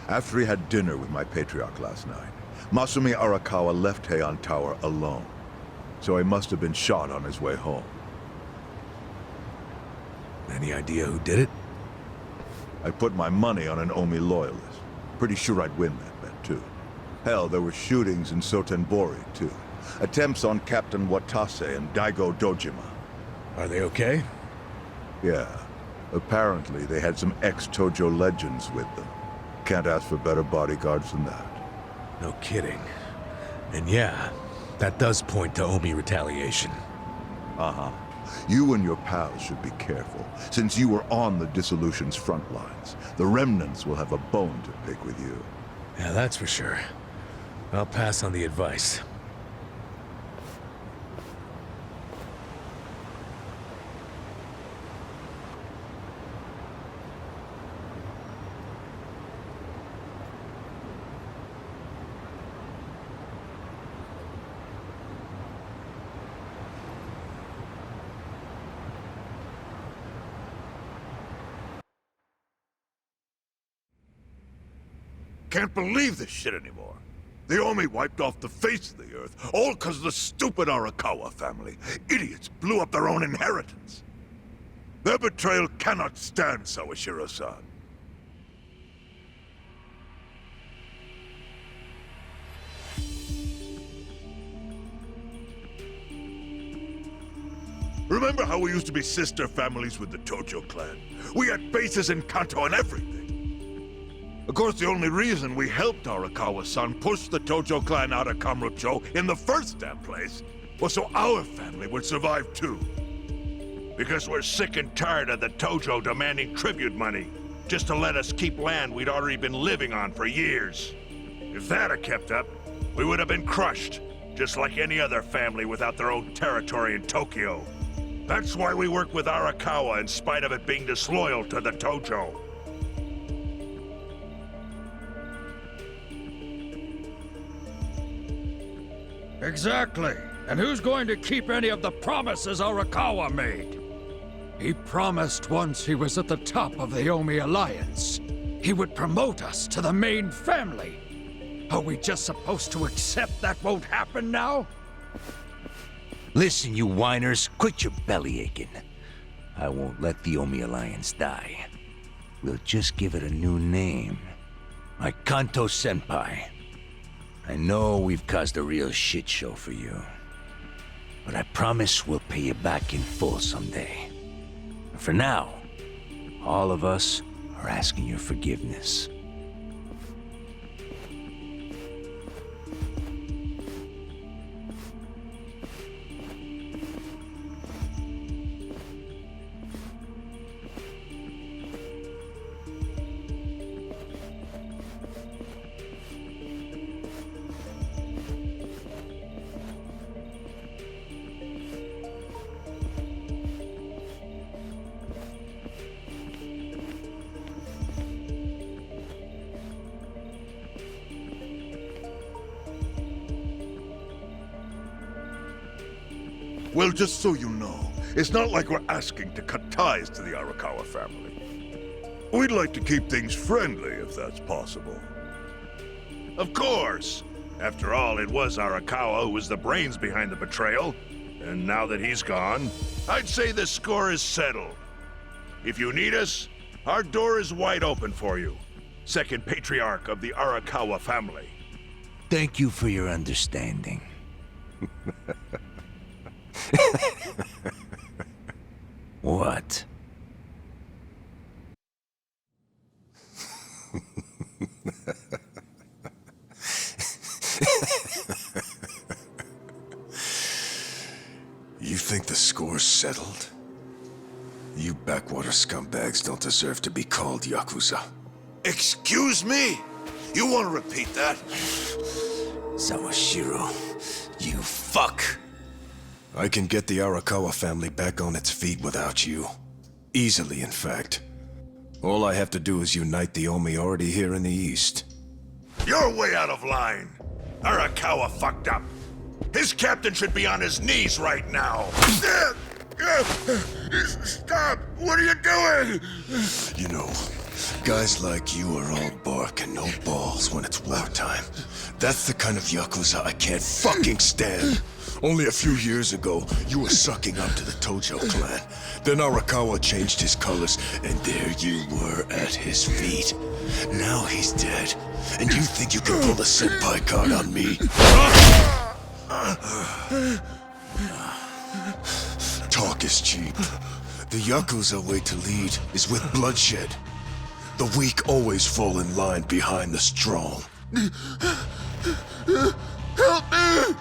After he had dinner with my patriarch last night, Masumi Arakawa left Heian Tower alone. So he must have been shot on his way home. Any idea who did it? I put my money on an Omi loyalist. Pretty sure I'd win that bet, too. Hell, there were shootings in Sotenbori, too. Attempts on Captain Watase and Daigo Dojima. Are they okay? Yeah. Apparently, they had some ex-Tojo legends with them. Can't ask for better bodyguards than that. No kidding. And yeah, that does point to Omi retaliation. Uh-huh. You and your pals should be careful, since you were on the dissolution's front lines. The remnants will have a bone to pick with you. Yeah, that's for sure. I'll pass on the advice. Can't believe this shit anymore. The Omi wiped off the face of the earth, all because of the stupid Arakawa family. Idiots blew up their own inheritance. Their betrayal cannot stand, Sawashiro-san. Remember how we used to be sister families with the Tojo clan? We had bases in Kanto and everything. Of course, the only reason we helped Arakawa-san push the Tojo clan out of Kamurocho in the first damn place was so our family would survive too. Because we're sick and tired of the Tojo demanding tribute money just to let us keep land we'd already been living on for years. If that had kept up, we would have been crushed, just like any other family without their own territory in Tokyo. That's why we work with Arakawa in spite of it being disloyal to the Tojo. Exactly. And who's going to keep any of the promises Arakawa made? He promised once he was at the top of the Omi Alliance, he would promote us to the main family. Are we just supposed to accept that won't happen now? Listen, you whiners, quit your belly aching. I won't let the Omi Alliance die. We'll just give it a new name. Like Kanto Senpai. I know we've caused a real shit show for you. But I promise we'll pay you back in full someday. And for now, all of us are asking your forgiveness. Well, just so you know, it's not like we're asking to cut ties to the Arakawa family. We'd like to keep things friendly, if that's possible. Of course! After all, it was Arakawa who was the brains behind the betrayal. And now that he's gone, I'd say the score is settled. If you need us, our door is wide open for you. Second patriarch of the Arakawa family. Thank you for your understanding. What? You think the score's settled? You backwater scumbags don't deserve to be called Yakuza. Excuse me? You want to repeat that? Sawashiro, you fuck! I can get the Arakawa family back on its feet without you. Easily, in fact. All I have to do is unite the Omi already here in the East. You're way out of line. Arakawa fucked up. His captain should be on his knees right now. Stop! What are you doing? You know, guys like you are all bark and no balls when it's wartime. That's the kind of Yakuza I can't fucking stand. Only a few years ago, you were sucking up to the Tojo clan. Then Arakawa changed his colors, and there you were at his feet. Now he's dead, and you think you can pull the senpai card on me? Talk is cheap. The Yakuza way to lead is with bloodshed. The weak always fall in line behind the strong. Help me!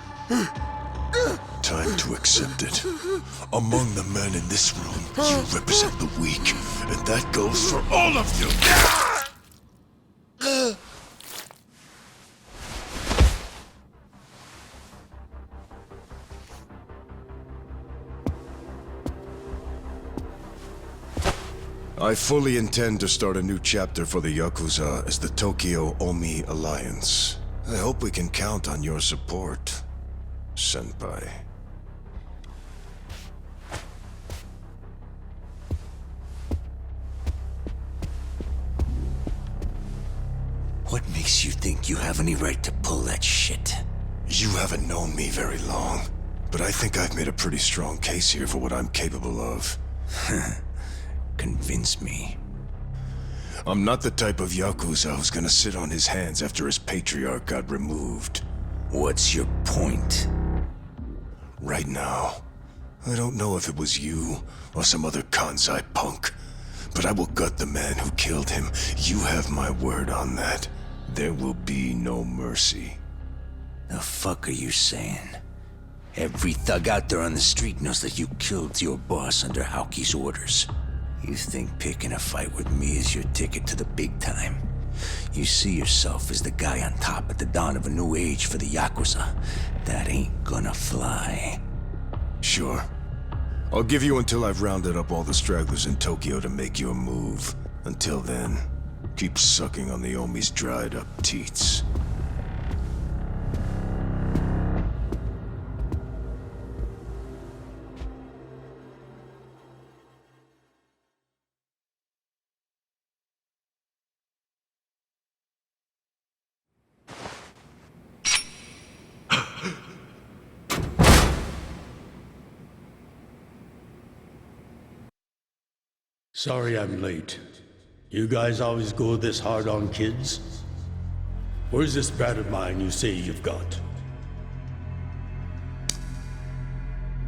Time to accept it. Among the men in this room, you represent the weak, and that goes for all of you. I fully intend to start a new chapter for the Yakuza as the Tokyo Omi Alliance. I hope we can count on your support, Senpai. What makes you think you have any right to pull that shit? You haven't known me very long, but I think I've made a pretty strong case here for what I'm capable of. Convince me. I'm not the type of Yakuza who's gonna sit on his hands after his patriarch got removed. What's your point? Right now, I don't know if it was you or some other Kansai punk, but I will gut the man who killed him. You have my word on that. There will be no mercy. The fuck are you saying? Every thug out there on the street knows that you killed your boss under Haoki's orders. You think picking a fight with me is your ticket to the big time? You see yourself as the guy on top at the dawn of a new age for the Yakuza. That ain't gonna fly. Sure. I'll give you until I've rounded up all the stragglers in Tokyo to make your move. Until then, keep sucking on the Omi's dried up teats. Sorry I'm late. You guys always go this hard on kids? Where's this brat of mine you say you've got?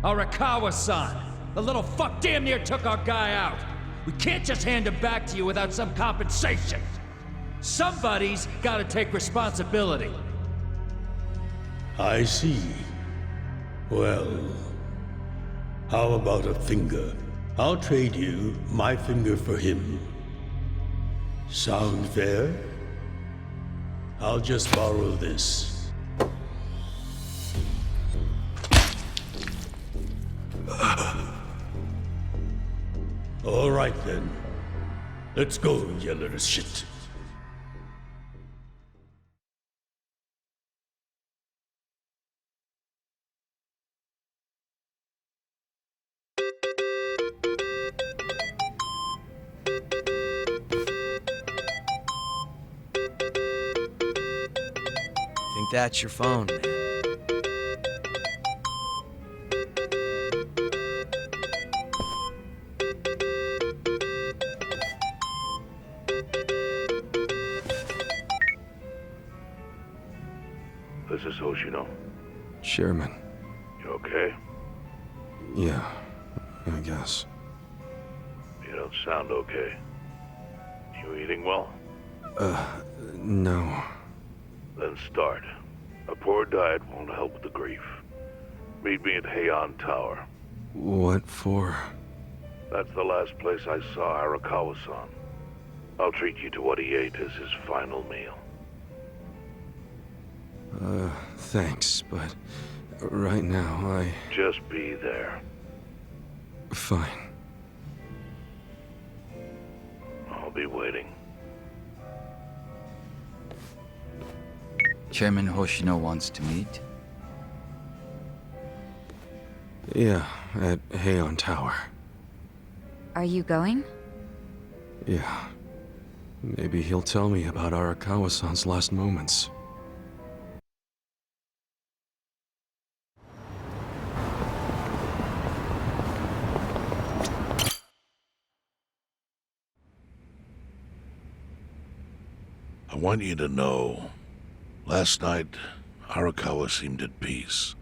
Arakawa-san! The little fuck damn near took our guy out! We can't just hand him back to you without some compensation! Somebody's gotta take responsibility! I see. Well, how about a finger? I'll trade you my finger for him. Sound fair? I'll just borrow this. All right then. Let's go, you little shit. Think that's your phone, man. This is Hoshino. Chairman. You okay? Yeah, I guess. You don't sound okay. You eating well? No. Then start. A poor diet won't help with the grief. Meet me at Heian Tower. What for? That's the last place I saw Arakawa-san. I'll treat you to what he ate as his final meal. Thanks, but right now Just be there. Fine. I'll be waiting. Chairman Hoshino wants to meet? Yeah, at Heian Tower. Are you going? Yeah. Maybe he'll tell me about Arakawa-san's last moments. I want you to know, last night, Arakawa seemed at peace.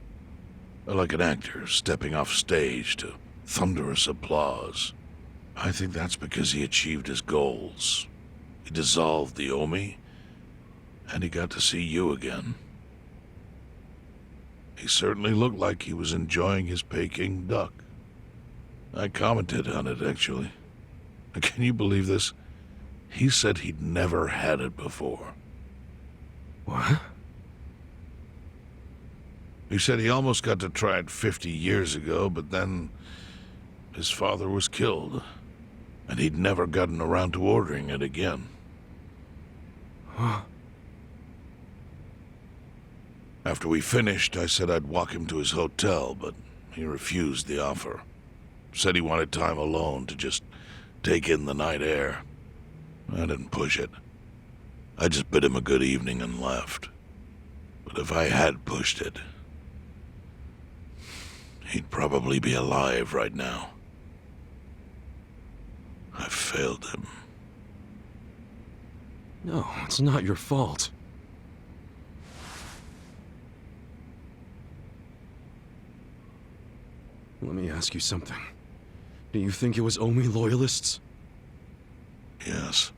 Like an actor stepping off stage to thunderous applause. I think that's because he achieved his goals. He dissolved the Omi, and he got to see you again. He certainly looked like he was enjoying his Peking duck. I commented on it, actually. Can you believe this? He said he'd never had it before. What? He said he almost got to try it 50 years ago, but then his father was killed, and he'd never gotten around to ordering it again. Huh? After we finished, I said I'd walk him to his hotel, but he refused the offer. Said he wanted time alone to just take in the night air. I didn't push it. I just bid him a good evening and left. But if I had pushed it, he'd probably be alive right now. I failed him. No, it's not your fault. Let me ask you something. Do you think it was Omi loyalists? Yes.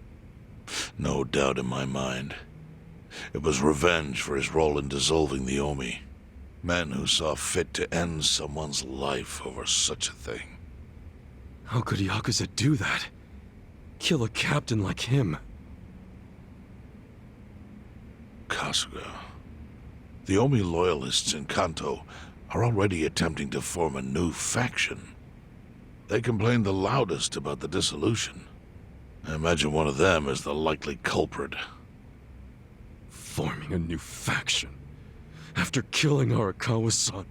No doubt in my mind. It was revenge for his role in dissolving the Omi. Men who saw fit to end someone's life over such a thing. How could Yakuza do that? Kill a captain like him? Kasuga. The Omi loyalists in Kanto are already attempting to form a new faction. They complain the loudest about the dissolution. I imagine one of them is the likely culprit. Forming a new faction? After killing Arakawa-san?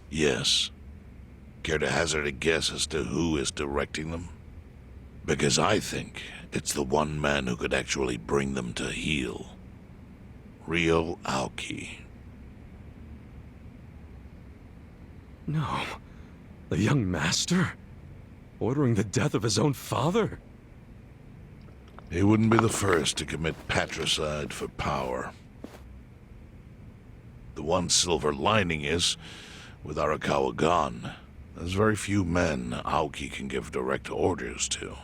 Yes. Care to hazard a guess as to who is directing them? Because I think it's the one man who could actually bring them to heel. Ryo Aoki. No. The young master? Ordering the death of his own father? He wouldn't be the first to commit patricide for power. The one silver lining is, with Arakawa gone, there's very few men Aoki can give direct orders to.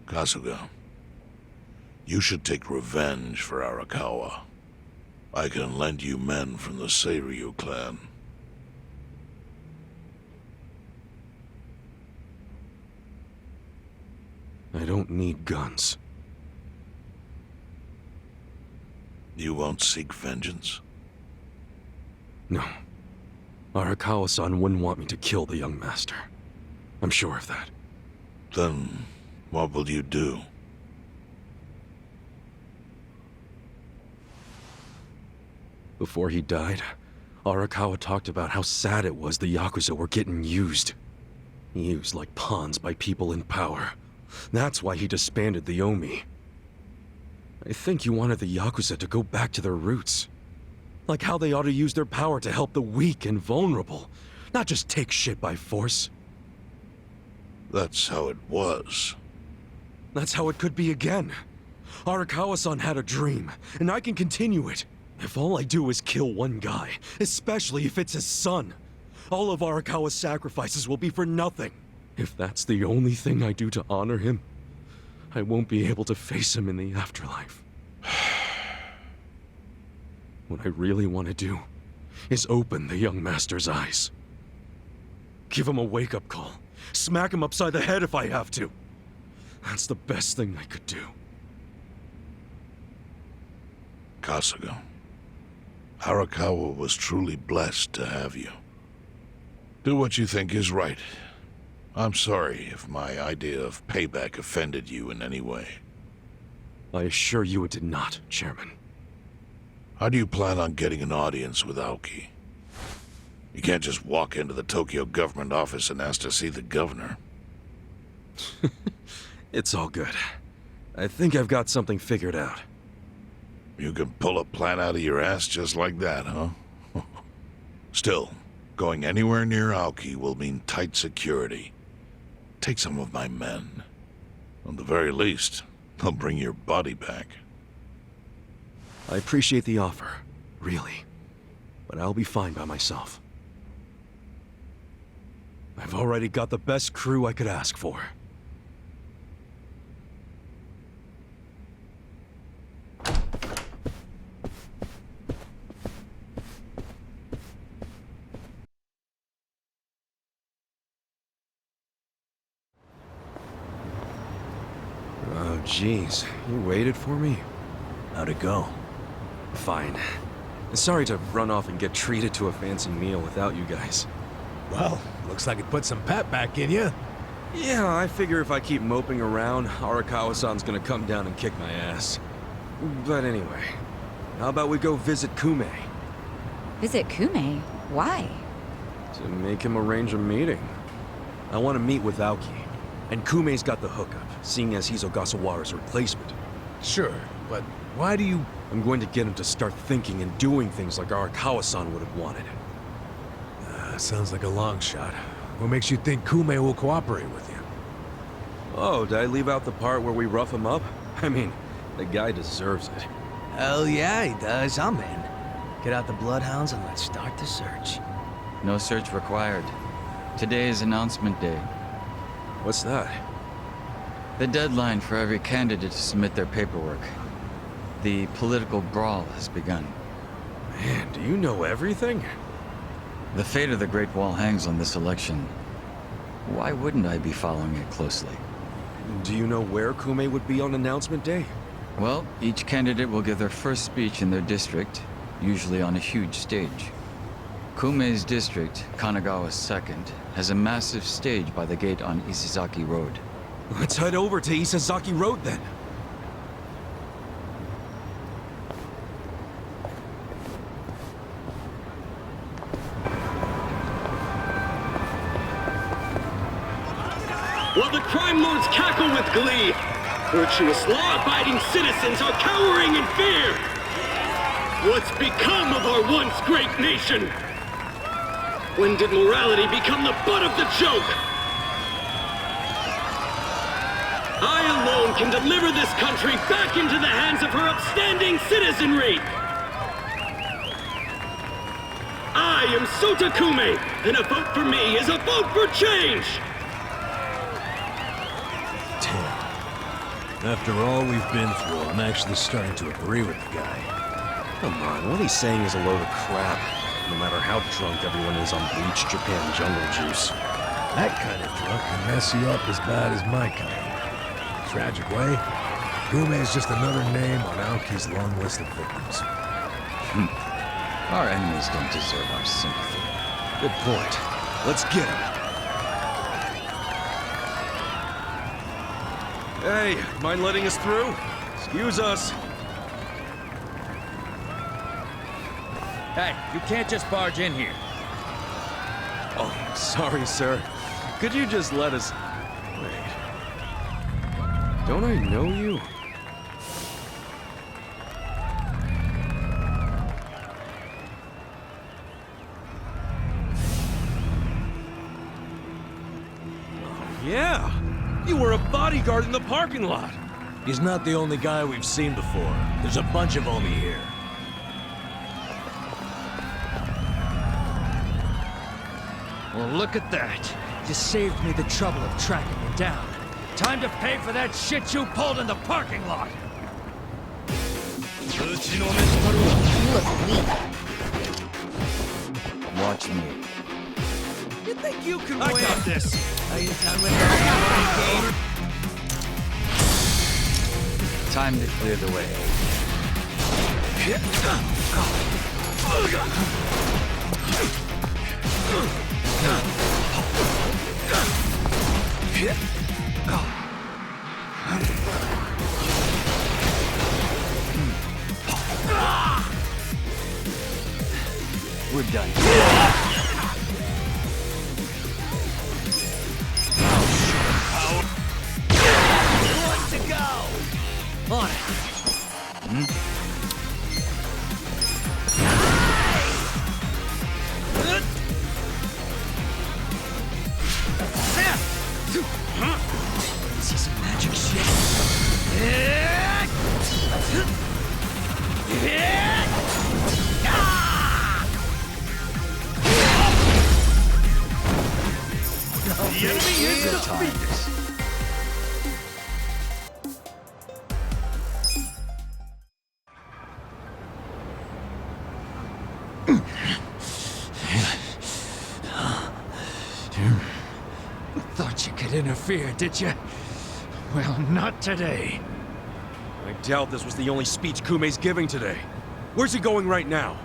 Kasuga, you should take revenge for Arakawa. I can lend you men from the Seiryu clan. I don't need guns. You won't seek vengeance? No. Arakawa-san wouldn't want me to kill the young master. I'm sure of that. Then, what will you do? Before he died, Arakawa talked about how sad it was the Yakuza were getting used. Used like pawns by people in power. That's why he disbanded the Omi. I think he wanted the Yakuza to go back to their roots. Like how they ought to use their power to help the weak and vulnerable, not just take shit by force. That's how it was. That's how it could be again. Arakawa-san had a dream, and I can continue it. If all I do is kill one guy, especially if it's his son, all of Arakawa's sacrifices will be for nothing. If that's the only thing I do to honor him, I won't be able to face him in the afterlife. What I really want to do is open the young master's eyes. Give him a wake-up call. Smack him upside the head if I have to. That's the best thing I could do. Kasuga. Arakawa was truly blessed to have you. Do what you think is right. I'm sorry if my idea of payback offended you in any way. I assure you it did not, Chairman. How do you plan on getting an audience with Aoki? You can't just walk into the Tokyo government office and ask to see the governor. It's all good. I think I've got something figured out. You can pull a plan out of your ass just like that, huh? Still, going anywhere near Aoki will mean tight security. Take some of my men. At the very least, they'll bring your body back. I appreciate the offer, really. But I'll be fine by myself. I've already got the best crew I could ask for. Oh, jeez. You waited for me? How'd it go? Fine. Sorry to run off and get treated to a fancy meal without you guys. Well, looks like it put some pep back in you. Yeah, I figure if I keep moping around, Arakawa-san's gonna come down and kick my ass. But anyway, how about we go visit Kume? Visit Kume? Why? To make him arrange a meeting. I want to meet with Aoki, and Kume's got the hookup, seeing as he's Ogasawara's replacement. Sure, but why do you... I'm going to get him to start thinking and doing things like Arakawa-san would have wanted. Sounds like a long shot. What makes you think Kume will cooperate with you? Oh, did I leave out the part where we rough him up? I mean, the guy deserves it. Hell yeah, he does. I'm in. Get out the bloodhounds and let's start the search. No search required. Today is announcement day. What's that? The deadline for every candidate to submit their paperwork. The political brawl has begun. Man, do you know everything? The fate of the Great Wall hangs on this election. Why wouldn't I be following it closely? Do you know where Kume would be on announcement day? Well, each candidate will give their first speech in their district, usually on a huge stage. Kume's district, Kanagawa's second, has a massive stage by the gate on Isizaki Road. Let's head over to Isazaki Road then. While the crime lords cackle with glee, virtuous law-abiding citizens are cowering in fear. What's become of our once great nation? When did morality become the butt of the joke? I alone can deliver this country back into the hands of her upstanding citizenry. I am Sota Kume, and a vote for me is a vote for change. After all we've been through, I'm actually starting to agree with the guy. Come on, what he's saying is a load of crap. No matter how drunk everyone is on bleach Japan jungle juice. That kind of drunk can mess you up as bad as my kind. Tragic way, Kume is just another name on Aoki's long list of victims. Our enemies don't deserve our sympathy. Good point. Let's get him. Hey, mind letting us through? Excuse us. Hey, you can't just barge in here. Oh, sorry, sir. Could you just let us... Wait. Don't I know you? Oh, yeah! You were a bodyguard in the parking lot! He's not the only guy we've seen before. There's a bunch of Omi here. Well, look at that. You saved me the trouble of tracking you down. Time to pay for that shit you pulled in the parking lot! You look weak. Watch me. You think you can I win? got this! Are you done with that game? Time to clear the way. We're done. One to go! On it! See some magic shit? The enemy is defeated! Thought you could interfere, did you? Well, not today. I doubt this was the only speech Kume's giving today. Where's he going right now?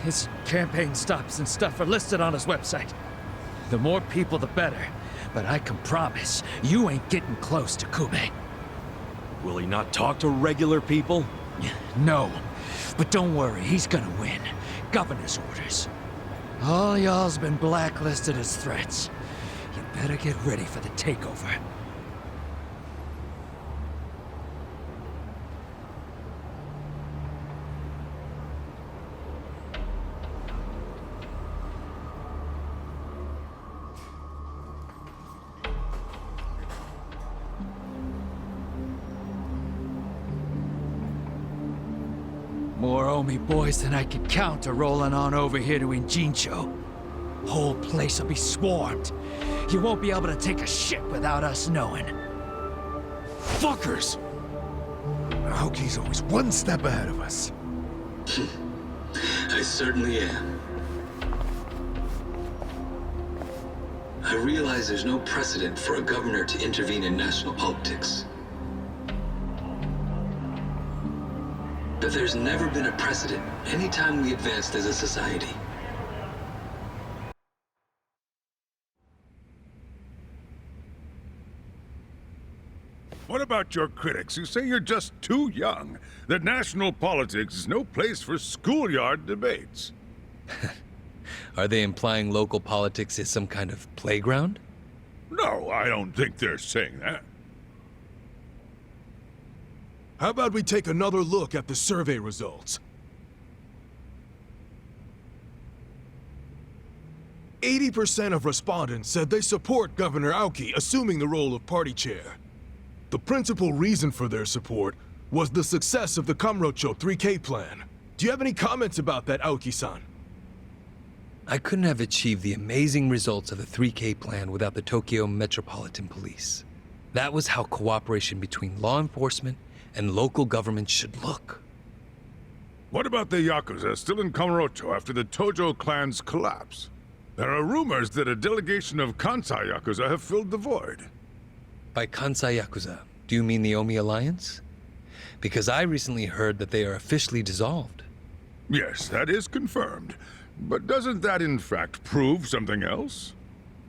His campaign stops and stuff are listed on his website. The more people, the better. But I can promise, you ain't getting close to Kume. Will he not talk to regular people? No. But don't worry, he's gonna win. Governor's orders. All y'all's been blacklisted as threats. You better get ready for the takeover. More Omi boys than I could count are rolling on over here to Injincho. Whole place will be swarmed. You won't be able to take a shit without us knowing. Fuckers! Aoki's always one step ahead of us. I certainly am. I realize there's no precedent for a governor to intervene in national politics. But there's never been a precedent anytime we advanced as a society. What about your critics who say you're just too young? That national politics is no place for schoolyard debates? Are they implying local politics is some kind of playground? No, I don't think they're saying that. How about we take another look at the survey results? 80% of respondents said they support Governor Aoki assuming the role of party chair. The principal reason for their support was the success of the Kamurocho 3K plan. Do you have any comments about that, Aoki-san? I couldn't have achieved the amazing results of the 3K plan without the Tokyo Metropolitan Police. That was how cooperation between law enforcement and local government should look. What about the Yakuza still in Kamurocho after the Tojo clan's collapse? There are rumors that a delegation of Kansai Yakuza have filled the void. By Kansai Yakuza, do you mean the Omi Alliance? Because I recently heard that they are officially dissolved. Yes, that is confirmed. But doesn't that in fact prove something else?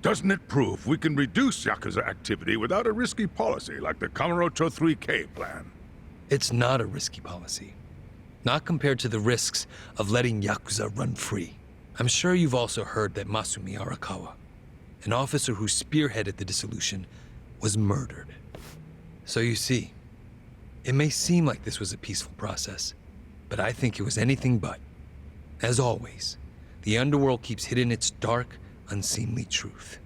Doesn't it prove we can reduce Yakuza activity without a risky policy like the Kamurocho 3K plan? It's not a risky policy. Not compared to the risks of letting Yakuza run free. I'm sure you've also heard that Masumi Arakawa, an officer who spearheaded the dissolution, was murdered. So you see, it may seem like this was a peaceful process, but I think it was anything but. As always, the underworld keeps hidden its dark, unseemly truth.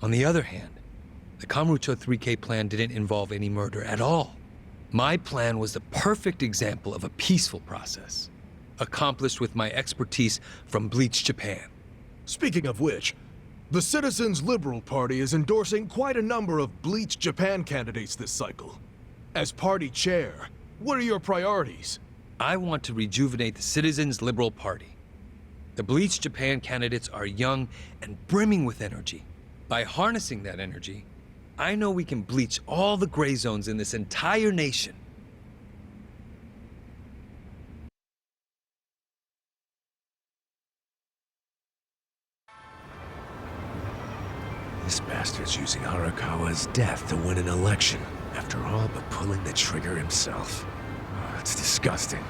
On the other hand, the Kamurocho 3K plan didn't involve any murder at all. My plan was the perfect example of a peaceful process, accomplished with my expertise from Bleach Japan. Speaking of which, the Citizens Liberal Party is endorsing quite a number of Bleach Japan candidates this cycle. As party chair, what are your priorities? I want to rejuvenate the Citizens Liberal Party. The Bleach Japan candidates are young and brimming with energy. By harnessing that energy, I know we can bleach all the gray zones in this entire nation. bastard's using Arakawa's death to win an election, after all but pulling the trigger himself. Oh, it's disgusting.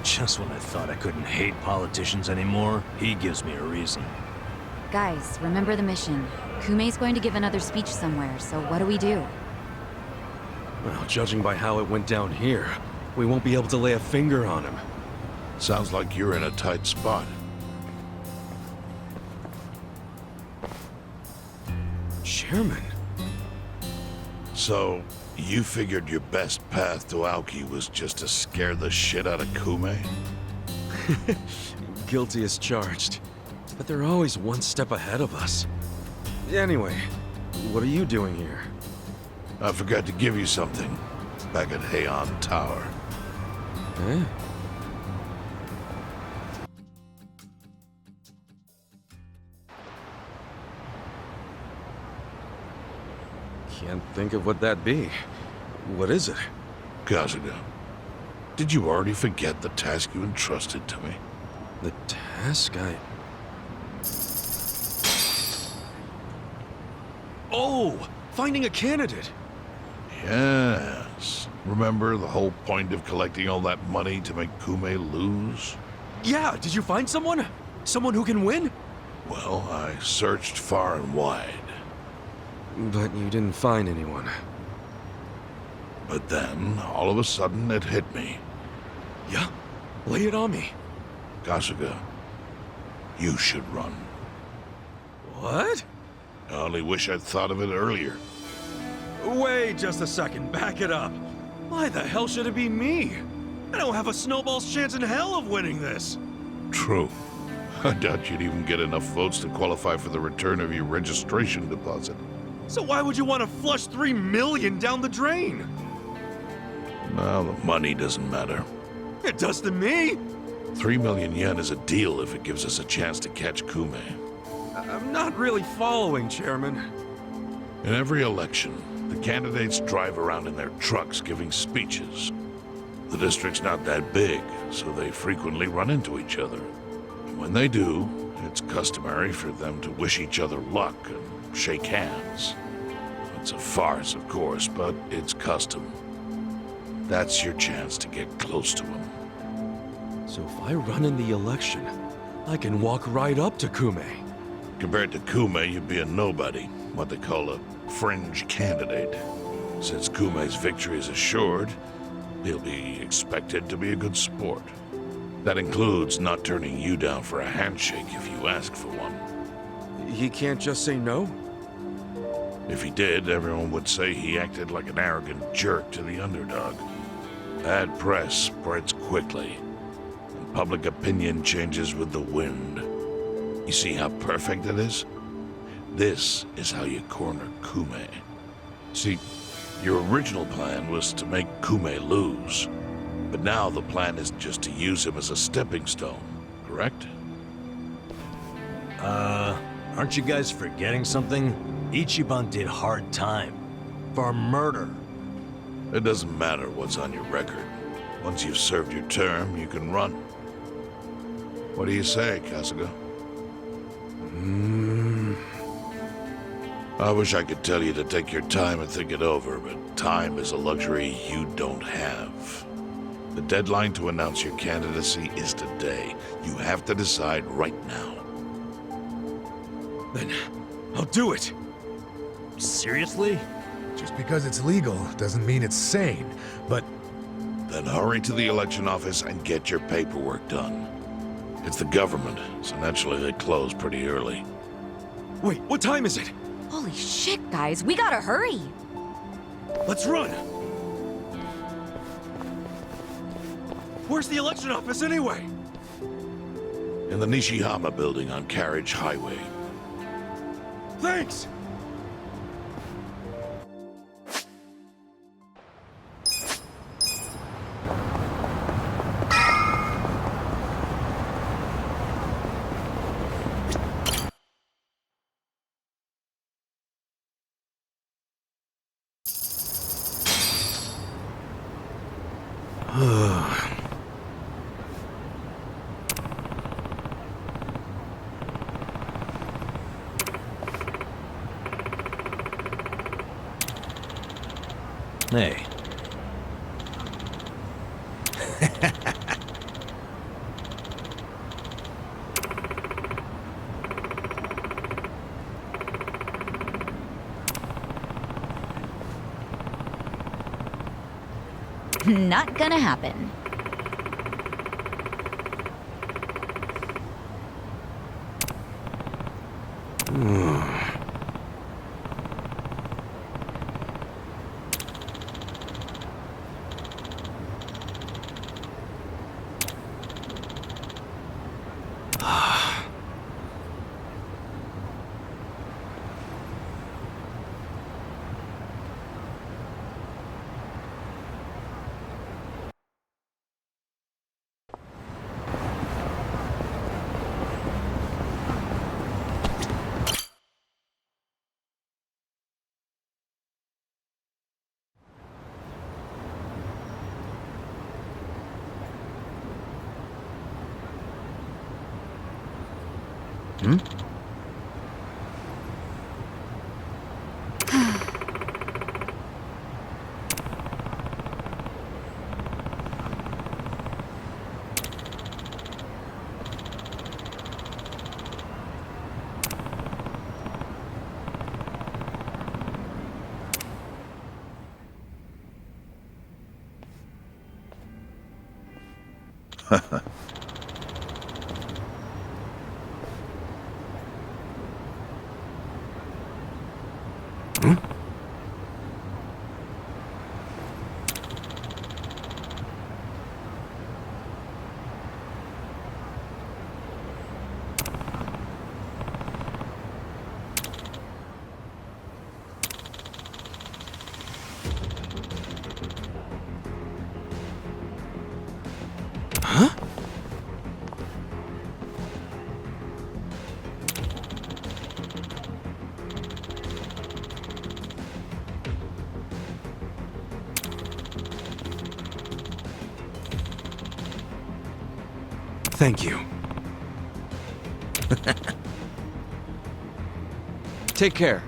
Just when I thought I couldn't hate politicians anymore, he gives me a reason. Guys, remember the mission. Kumei's going to give another speech somewhere, so what do we do? Well, judging by how it went down here, we won't be able to lay a finger on him. Sounds like you're in a tight spot. Chairman? So, you figured your best path to Aoki was just to scare the shit out of Kume? Guilty as charged. But they're always one step ahead of us. Anyway, what are you doing here? I forgot to give you something back at Heian Tower. Eh? Can't think of what that'd be. What is it? Kasuga, did you already forget the task you entrusted to me? The task Oh! Finding a candidate! Yes. Remember the whole point of collecting all that money to make Kume lose? Yeah, did you find someone? Someone who can win? Well, I searched far and wide. But you didn't find anyone. But then, all of a sudden, it hit me. Yeah? Lay it on me. Kasuga, you should run. What? I only wish I'd thought of it earlier. Wait just a second, back it up. Why the hell should it be me? I don't have a snowball's chance in hell of winning this. True. I doubt you'd even get enough votes to qualify for the return of your registration deposit. So why would you want to flush 3 million down the drain? Well, the money doesn't matter. It does to me. 3 million yen is a deal if it gives us a chance to catch Kume. I'm not really following, Chairman. In every election, the candidates drive around in their trucks giving speeches. The district's not that big, so they frequently run into each other. And when they do, it's customary for them to wish each other luck and shake hands. It's a farce, of course, but it's custom. That's your chance to get close to him. So if I run in the election, I can walk right up to Kume. Compared to Kume, you'd be a nobody, what they call a fringe candidate. Since Kume's victory is assured, he'll be expected to be a good sport. That includes not turning you down for a handshake if you ask for one. He can't just say no? If he did, everyone would say he acted like an arrogant jerk to the underdog. Bad press spreads quickly, and public opinion changes with the wind. You see how perfect it is? This is how you corner Kume. See, your original plan was to make Kume lose. But now the plan is just to use him as a stepping stone, correct? Aren't you guys forgetting something? Ichiban did hard time. For murder. It doesn't matter what's on your record. Once you've served your term, you can run. What do you say, Kasuga? I wish I could tell you to take your time and think it over, but time is a luxury you don't have. The deadline to announce your candidacy is today. You have to decide right now. Then I'll do it. Seriously? Just because it's legal doesn't mean it's sane, but... Then hurry to the election office and get your paperwork done. It's the government, so naturally they close pretty early. Wait, what time is it? Holy shit, guys, we gotta hurry! Let's run! Where's the election office anyway? In the Nishihama building on Carriage Highway. Thanks! Hey. Not gonna happen. Hmm? Huh? Thank you. Take care.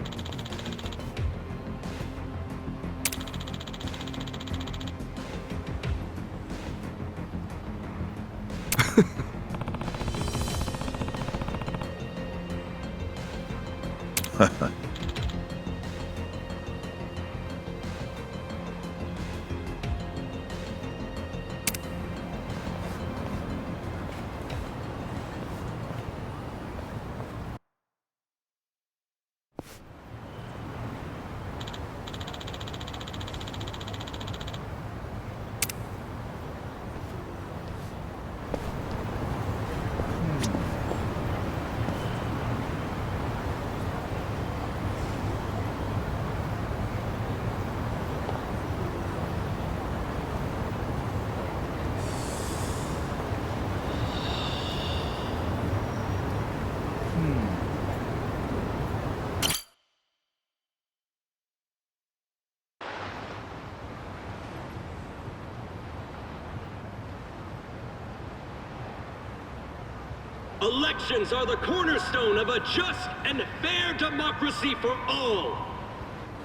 Elections are the cornerstone of a just and fair democracy for all.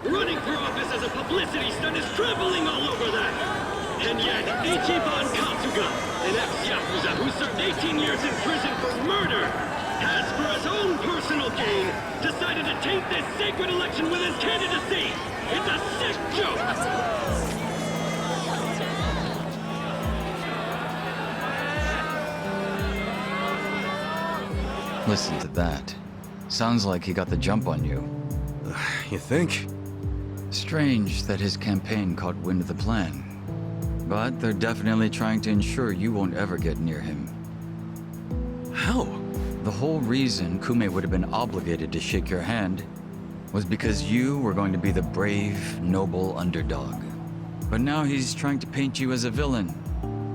Running for office as a publicity stunt is traveling all over that. And yet, Ichiban Katsuga, an ex-Yakuza who served 18 years in prison for murder, has, for his own personal gain, decided to taint this sacred election with his candidacy. It's a sick joke. Listen to that. Sounds like he got the jump on you. You think? Strange that his campaign caught wind of the plan. But they're definitely trying to ensure you won't ever get near him. How? The whole reason Kume would have been obligated to shake your hand was because you were going to be the brave, noble underdog. But now he's trying to paint you as a villain,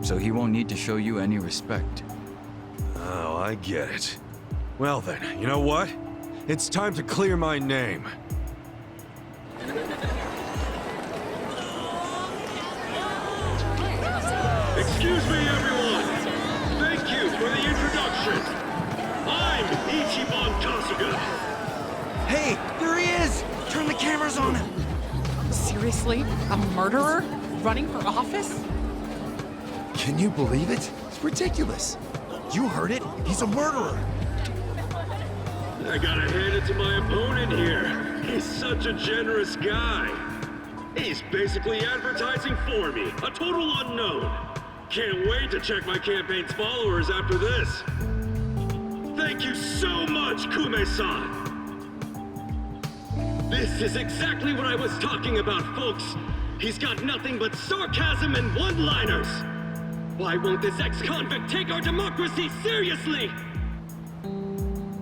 so he won't need to show you any respect. Oh, I get it. Well then, you know what? It's time to clear my name. Excuse me, everyone. Thank you for the introduction. I'm Ichiban Kasuga. Hey, there he is! Turn the cameras on him! See Seriously? A murderer? Running for office? Can you believe it? It's ridiculous. You heard it. He's a murderer. I gotta hand it to my opponent here. He's such a generous guy. He's basically advertising for me, a total unknown. Can't wait to check my campaign's followers after this. Thank you so much, Kume-san. This is exactly what I was talking about, folks. He's got nothing but sarcasm and one-liners. Why won't this ex-convict take our democracy seriously?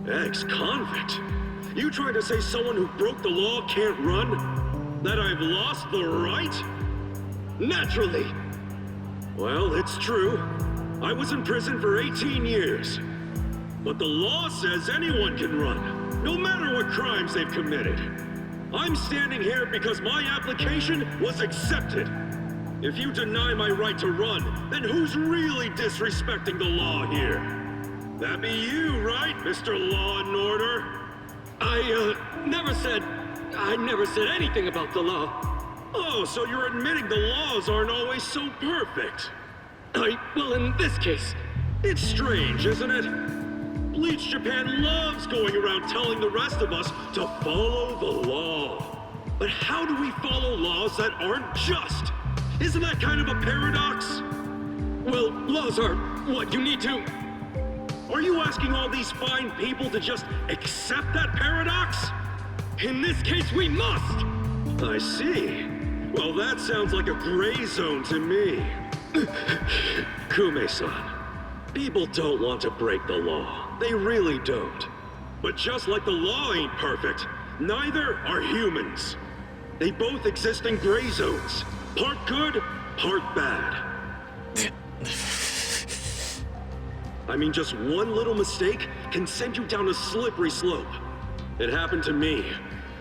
Ex-convict? You trying to say someone who broke the law can't run? That I've lost the right? Naturally. Well, it's true. I was in prison for 18 years. But the law says anyone can run, no matter what crimes they've committed. I'm standing here because my application was accepted. If you deny my right to run, then who's really disrespecting the law here? That be you, right, Mr. Law and Order? I never said anything about the law. Oh, so you're admitting the laws aren't always so perfect. Well, in this case, it's strange, isn't it? Bleach Japan loves going around telling the rest of us to follow the law. But how do we follow laws that aren't just? Isn't that kind of a paradox? Well, laws are what you need to... Are you asking all these fine people to just accept that paradox? In this case, we must! I see. Well, that sounds like a gray zone to me. Kume-san, people don't want to break the law. They really don't. But just like the law ain't perfect, neither are humans. They both exist in gray zones. Part good, part bad. I mean, just one little mistake can send you down a slippery slope. It happened to me.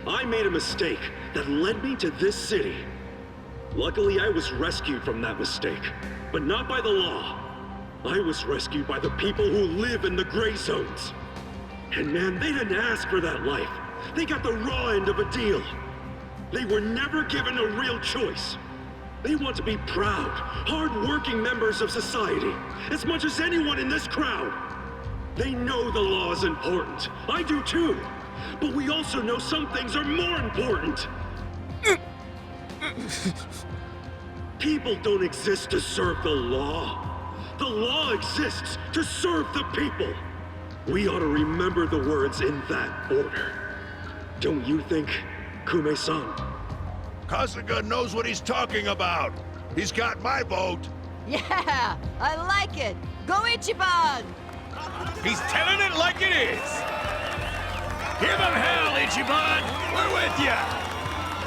I made a mistake that led me to this city. Luckily, I was rescued from that mistake, but not by the law. I was rescued by the people who live in the gray zones. And man, they didn't ask for that life. They got the raw end of a deal. They were never given a real choice. They want to be proud, hard-working members of society, as much as anyone in this crowd. They know the law is important. I do too. But we also know some things are more important. People don't exist to serve the law. The law exists to serve the people. We ought to remember the words in that order. Don't you think, Kume-san? Kasuga knows what he's talking about. He's got my vote. Yeah, I like it. Go Ichiban! He's telling it like it is. Give him hell, Ichiban. We're with ya.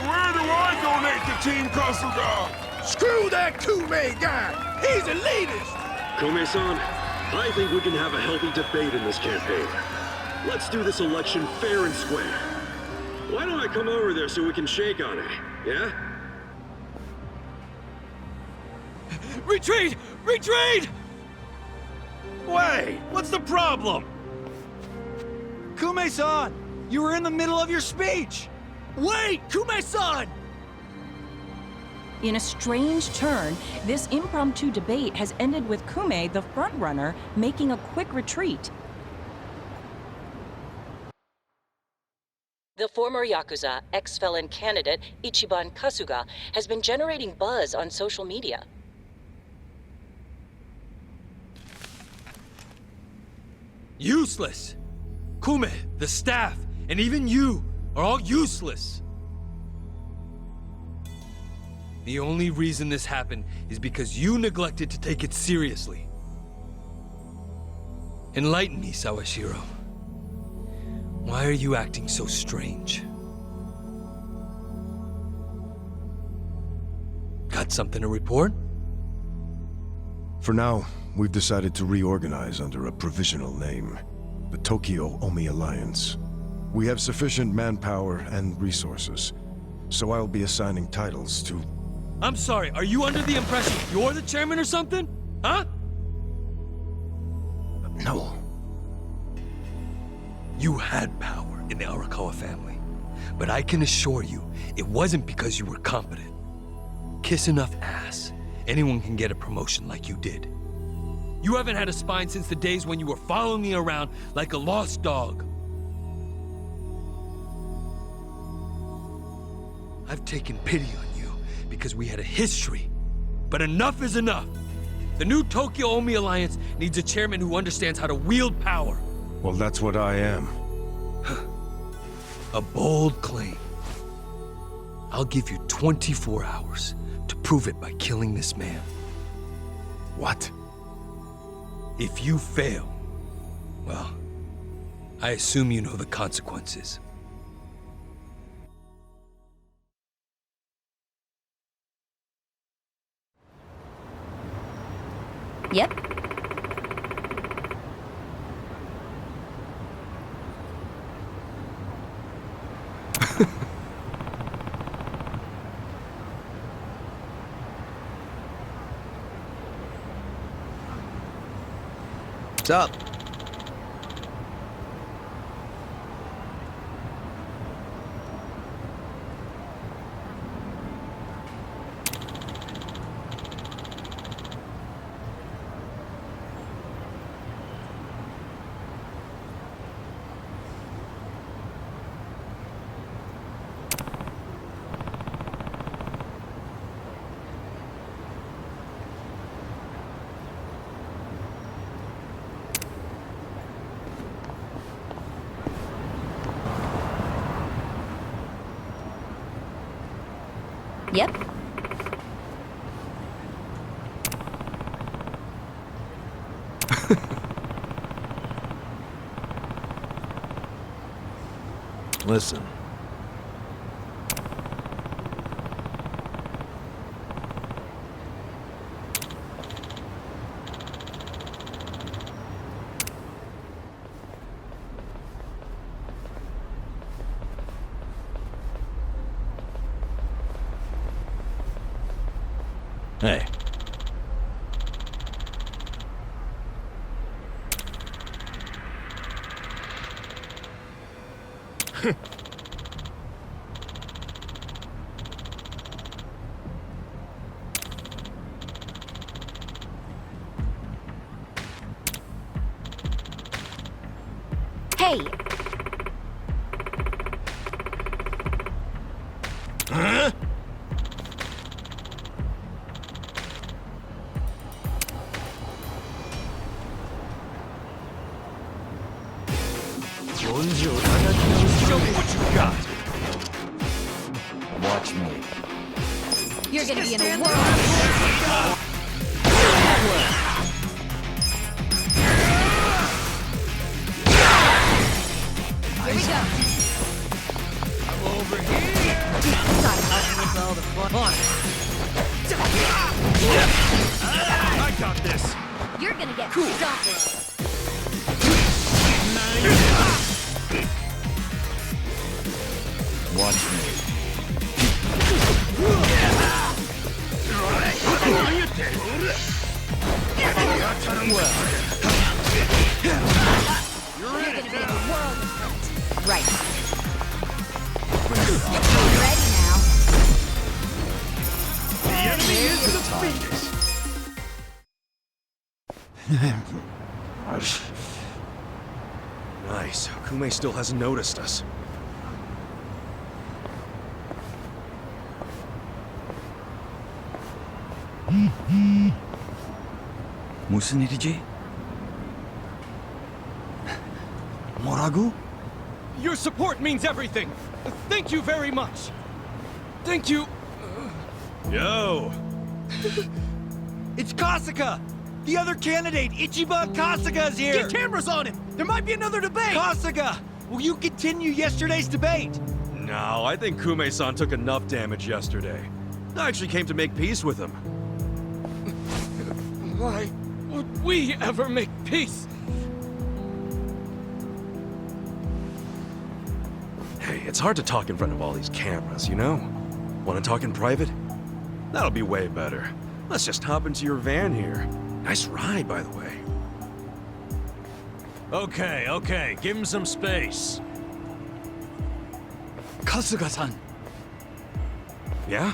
Where do I donate to Team Kasuga? Screw that Kume guy. He's the elitist. Kume-san, I think we can have a healthy debate in this campaign. Let's do this election fair and square. Why don't I come over there so we can shake on it, yeah? Retreat! Retreat! Wait, what's the problem? Kume-san! You were in the middle of your speech! Wait, Kume-san! In a strange turn, this impromptu debate has ended with Kume, the frontrunner, making a quick retreat. The former Yakuza ex-felon candidate, Ichiban Kasuga, has been generating buzz on social media. Useless! Kume, the staff, and even you are all useless! The only reason this happened is because you neglected to take it seriously. Enlighten me, Sawashiro. Why are you acting so strange? Got something to report? For now, we've decided to reorganize under a provisional name, the Tokyo Omi Alliance. We have sufficient manpower and resources, so I'll be assigning titles to... I'm sorry, are you under the impression you're the chairman or something? Huh? No. You had power in the Arakawa family, But I can assure you, it wasn't because you were competent. Kiss enough ass, anyone can get a promotion like you did. You haven't had a spine since the days when you were following me around like a lost dog. I've taken pity on you because we had a history. But enough is enough. The new Tokyo Omi Alliance needs a chairman who understands how to wield power. Well, that's what I am. A bold claim. I'll give you 24 hours to prove it by killing this man. What? If you fail, well, I assume you know the consequences. Yep. What's up? Yep. Listen. Hey. Hey! Huh? Show me what you got. Watch me. You're gonna be in a world. Here we go. I'm over here. Stop helping with all the fun. I got this. You're gonna get stomped. Watch me. You're gonna be in a world of hurt. Right. Ready now. The enemy is defeated. Nice. Kume still hasn't noticed us. 무슨 일이지? 뭐라고? Your support means everything. Thank you very much. Thank you. Yo! It's Kasuga! The other candidate, Ichiban Kasuga, is here! Get cameras on him! There might be another debate! Kasuga! Will you continue yesterday's debate? No, I think Kume-san took enough damage yesterday. I actually came to make peace with him. Why would we ever make peace? Hey, it's hard to talk in front of all these cameras, you know? Want to talk in private? That'll be way better. Let's just hop into your van here. Nice ride, by the way. Okay, give him some space. Kasuga-san! Yeah?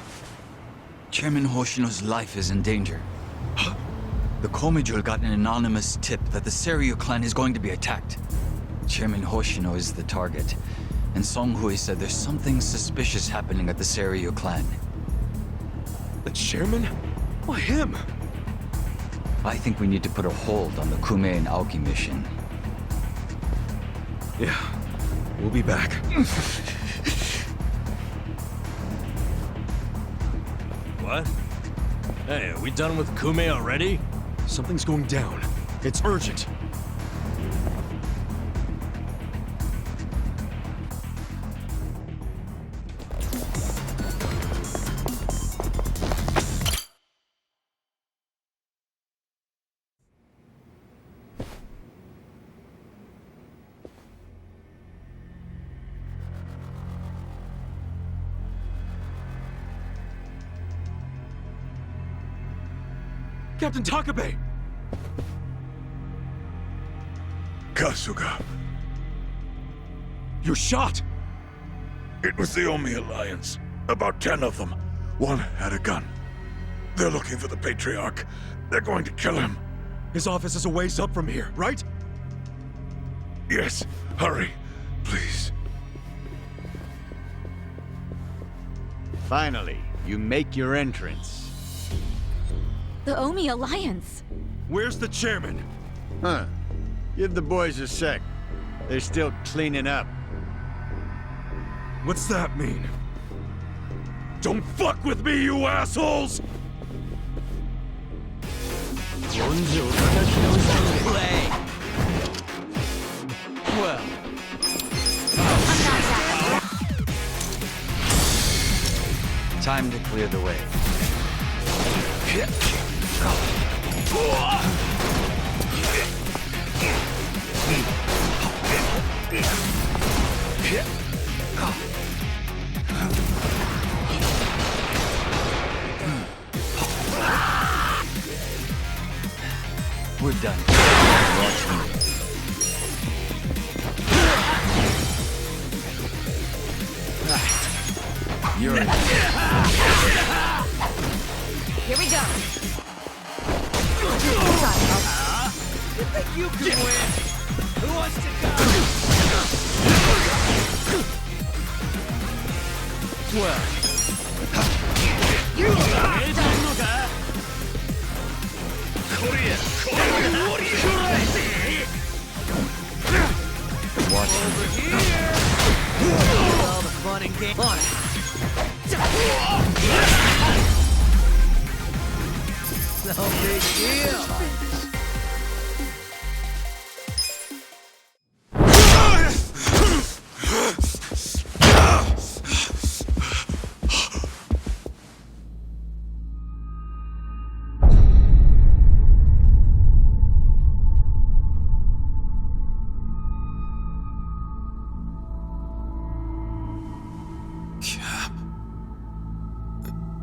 Chairman Hoshino's life is in danger. The Komijul got an anonymous tip that the Seiryu clan is going to be attacked. Chairman Hoshino is the target, and Song Hui said there's something suspicious happening at the Seiryu clan. The chairman? Why him? I think we need to put a hold on the Kume and Aoki mission. Yeah, we'll be back. What? Hey, are we done with Kume already? Something's going down. It's urgent. Captain Takabe! Kasuga. You're shot! It was the Omi Alliance. About 10 of them. One had a gun. They're looking for the Patriarch. They're going to kill him. His office is a ways up from here, right? Yes. Hurry. Please. Finally, you make your entrance. The Omi Alliance. Where's the chairman? Huh. Give the boys a sec. They're still cleaning up. What's that mean? Don't fuck with me, you assholes! Well... Time to clear the way. We're done. Watch me. You're in. Here we go. You think you can win? Who wants to go? Well. You're Watch over here. All the fun and game on it. No big deal.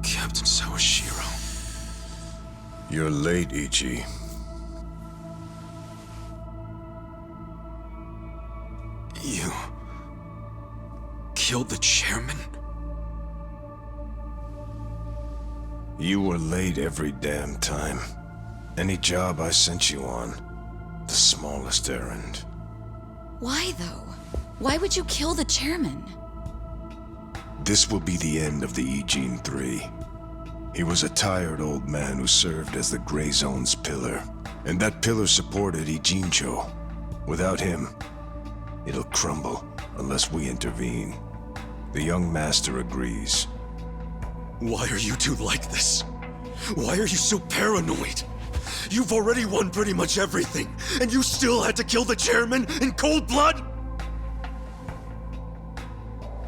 Captain Sawashiro. You're late, Ichi. You... killed the chairman? You were late every damn time. Any job I sent you on, the smallest errand. Why, though? Why would you kill the chairman? This will be the end of the E-Gene 3. He was a tired old man who served as the Gray Zone's pillar. And that pillar supported Ijincho. Without him, it'll crumble unless we intervene. The young master agrees. Why are you two like this? Why are you so paranoid? You've already won pretty much everything, and you still had to kill the chairman in cold blood?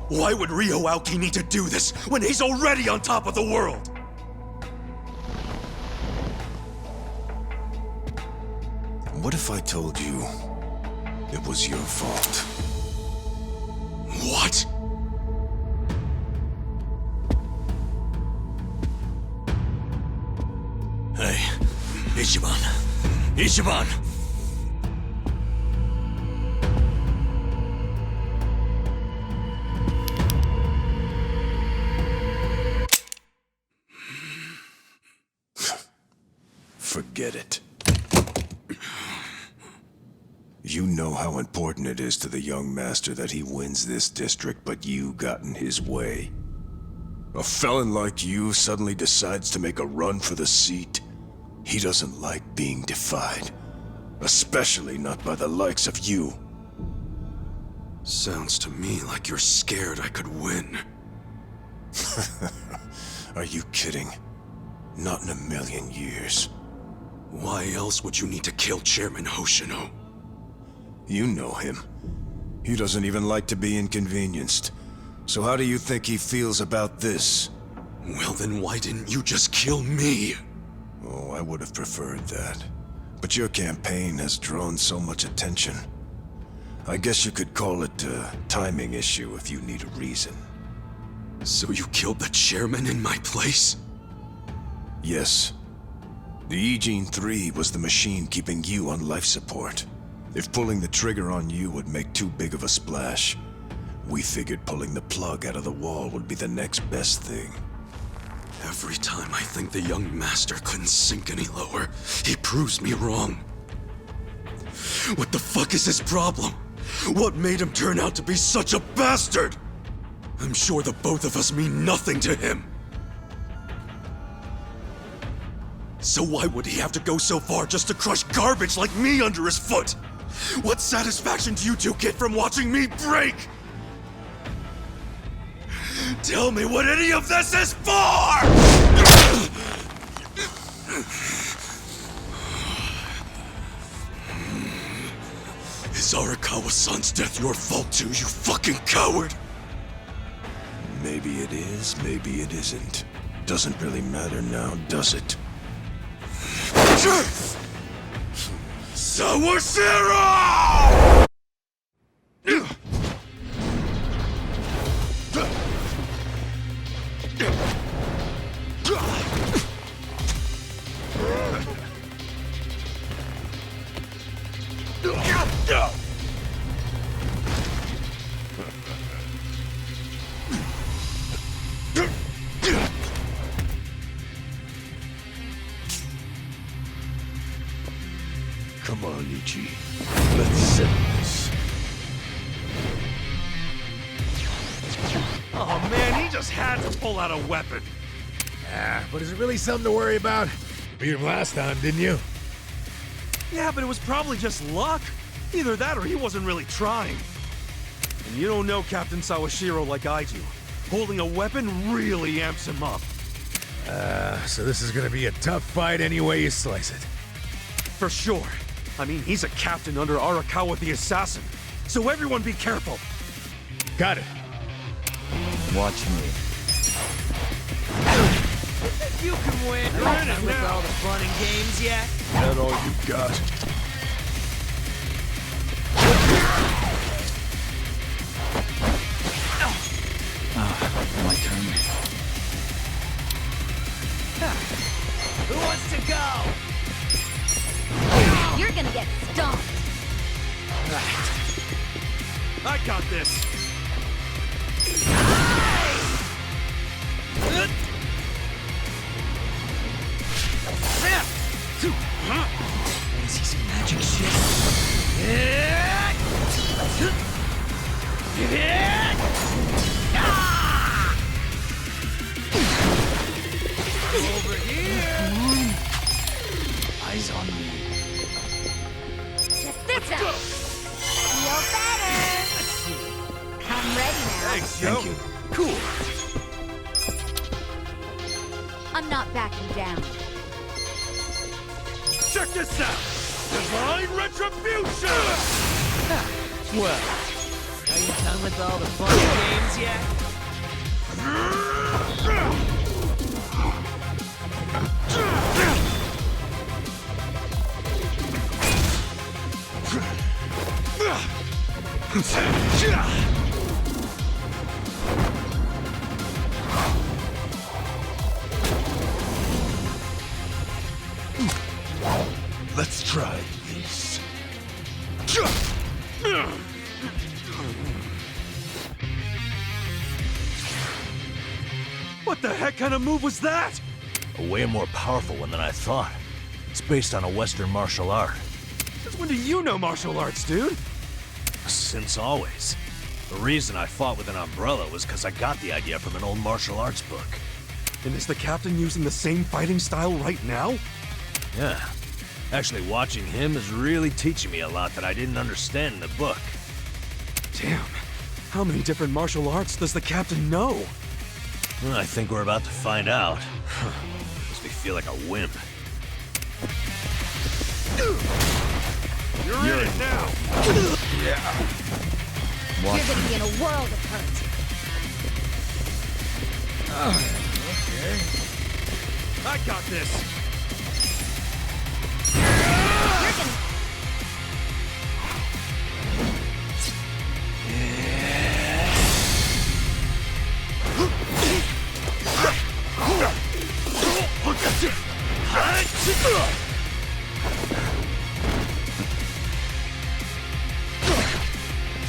Why would Ryo Aoki need to do this when he's already on top of the world? What if I told you it was your fault? What? Hey, Ichiban. Ichiban! forget it. You know how important it is to the young master that he wins this district, but you got in his way. A felon like you suddenly decides to make a run for the seat. He doesn't like being defied. Especially not by the likes of you. Sounds to me like you're scared I could win. Are you kidding? Not in a million years. Why else would you need to kill Chairman Hoshino? You know him. He doesn't even like to be inconvenienced. So how do you think he feels about this? Well, then why didn't you just kill me? Oh, I would have preferred that. But your campaign has drawn so much attention. I guess you could call it a timing issue if you need a reason. So you killed the chairman in my place? Yes. The E-Gene 3 was the machine keeping you on life support. If pulling the trigger on you would make too big of a splash, we figured pulling the plug out of the wall would be the next best thing. Every time I think the young master couldn't sink any lower, he proves me wrong. What the fuck is his problem? What made him turn out to be such a bastard? I'm sure the both of us mean nothing to him. So why would he have to go so far just to crush garbage like me under his foot? What satisfaction do you two get from watching me break? Tell me what any of this is for! Is Arakawa-san's death your fault too, you fucking coward? Maybe it is, maybe it isn't. Doesn't really matter now, does it? Sawashiro! Come on, Ichi. Let's settle this. Oh man, he just had to pull out a weapon. Ah, but is it really something to worry about? Beat him last time, didn't you? Yeah, but it was probably just luck. Either that or he wasn't really trying. And you don't know Captain Sawashiro like I do. Holding a weapon really amps him up. So this is gonna be a tough fight any way you slice it. For sure. I mean, he's a captain under Arakawa the Assassin. So everyone be careful. Got it. Watch me. You can win. You're in it With now. all the fun and games yet? That all you got? My turn. Who wants to go? You're gonna get stomped. I got this. Wanna see some magic shit? Over here! Eyes on me. Check this out. Feel better. I'm ready now. Thanks, yo. Thank you. Cool. I'm not backing down. Check this out. Divine Retribution! Well, are you done with all the fun and games yet? Let's try this. What the heck kind of move was that? A way more powerful one than I thought. It's based on a Western martial art. Since when do you know martial arts, dude? Since always. The reason I fought with an umbrella was because I got the idea from an old martial arts book. And is the captain using the same fighting style right now? Yeah. Actually, watching him is really teaching me a lot that I didn't understand in the book. Damn. How many different martial arts does the captain know? Well, I think we're about to find out. Makes me feel like a wimp. You're in it now! Yeah. You're gonna be in a world of hurt. Okay. I got this! You're gonna...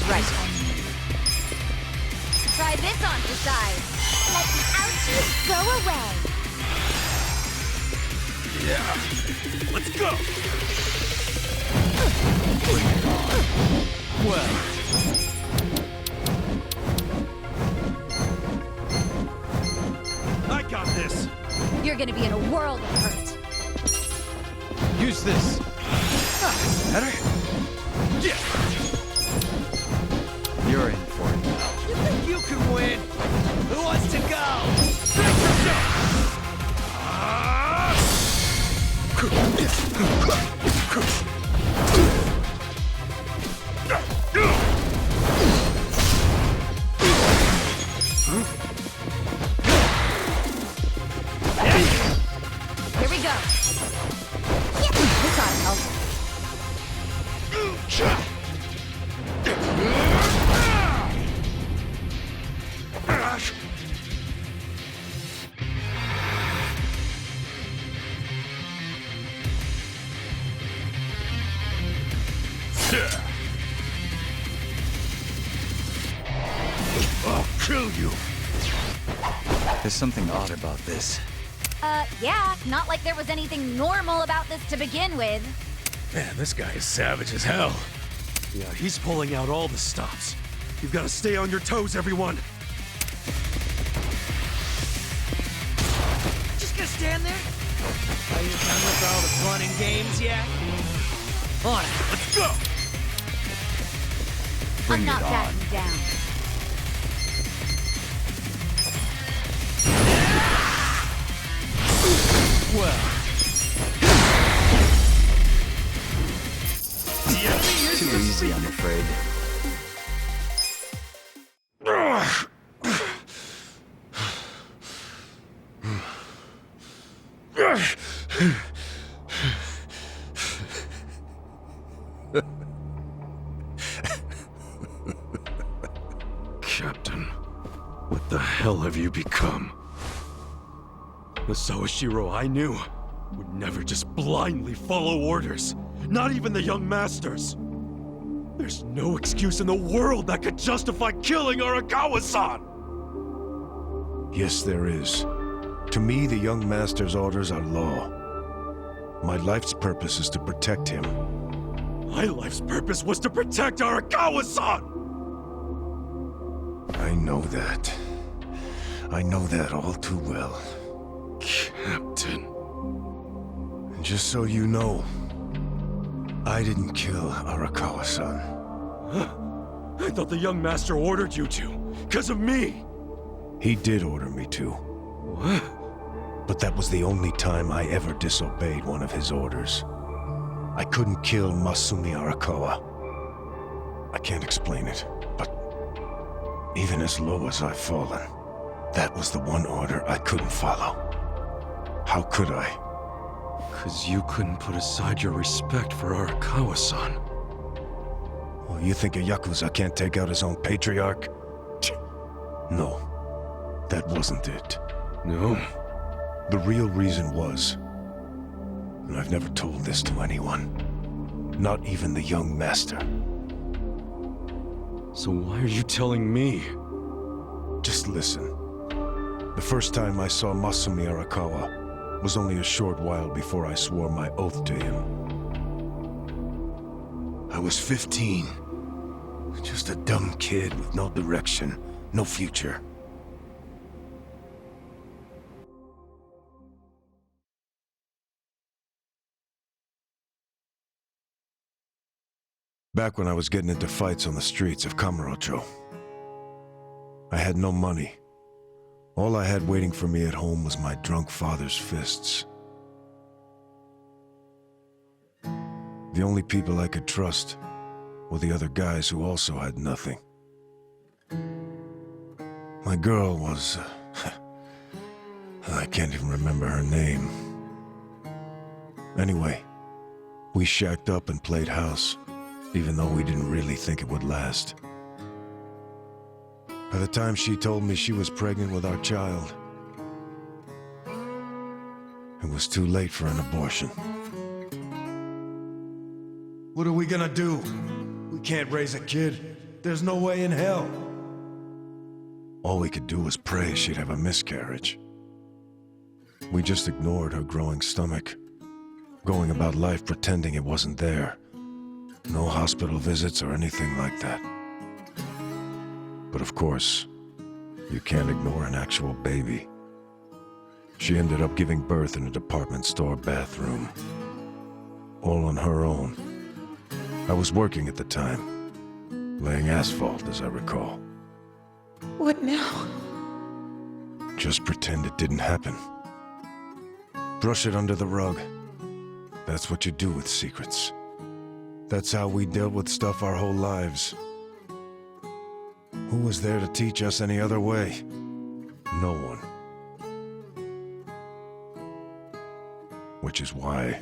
Right. Try this on for size. Let the ouchies go away. Yeah. Let's go! Well. I got this! You're gonna be in a world of hurt. Use this! That's better! Yeah! You're in for it now. You think you can win? Who wants to Here we go. This ought to help. I'll kill you! There's something odd about this. Yeah, not like there was anything normal about this to begin with. Man, this guy is savage as hell. Yeah, he's pulling out all the stops. You've got to stay on your toes, everyone. Just gonna stand there? Are you done with all the fun and games yet? On it. Let's go! I'm not backing down. Well. Too easy, I'm afraid. Captain, what the hell have you become? The Sawashiro I knew would never just blindly follow orders, not even the young masters. There's no excuse in the world that could justify killing Arakawa-san! Yes, there is. To me, the young master's orders are law. My life's purpose is to protect him. My life's purpose was to protect Arakawa-san! I know that. I know that all too well. Captain. And just so you know, I didn't kill Arakawa-san. I thought the young master ordered you to, because of me! He did order me to. What? But that was the only time I ever disobeyed one of his orders. I couldn't kill Masumi Arakawa. I can't explain it, but even as low as I've fallen, that was the one order I couldn't follow. How could I? 'Cause you couldn't put aside your respect for Arakawa-san. Oh, you think a Yakuza can't take out his own patriarch? No, that wasn't it. No? The real reason was, and I've never told this to anyone, not even the young master. So why are you telling me? Just listen. The first time I saw Masumi Arakawa was only a short while before I swore my oath to him. I was 15. Just a dumb kid with no direction, no future. Back when I was getting into fights on the streets of Kamurocho, I had no money. All I had waiting for me at home was my drunk father's fists. The only people I could trust were the other guys who also had nothing. My girl was... I can't even remember her name. Anyway, we shacked up and played house, even though we didn't really think it would last. By the time she told me she was pregnant with our child, it was too late for an abortion. What are we gonna do? We can't raise a kid. There's no way in hell. All we could do was pray she'd have a miscarriage. We just ignored her growing stomach, going about life pretending it wasn't there. No hospital visits or anything like that. But of course, you can't ignore an actual baby. She ended up giving birth in a department store bathroom. All on her own. I was working at the time, laying asphalt, as I recall. What now? Just pretend it didn't happen. Brush it under the rug. That's what you do with secrets. That's how we dealt with stuff our whole lives. Who was there to teach us any other way? No one. Which is why...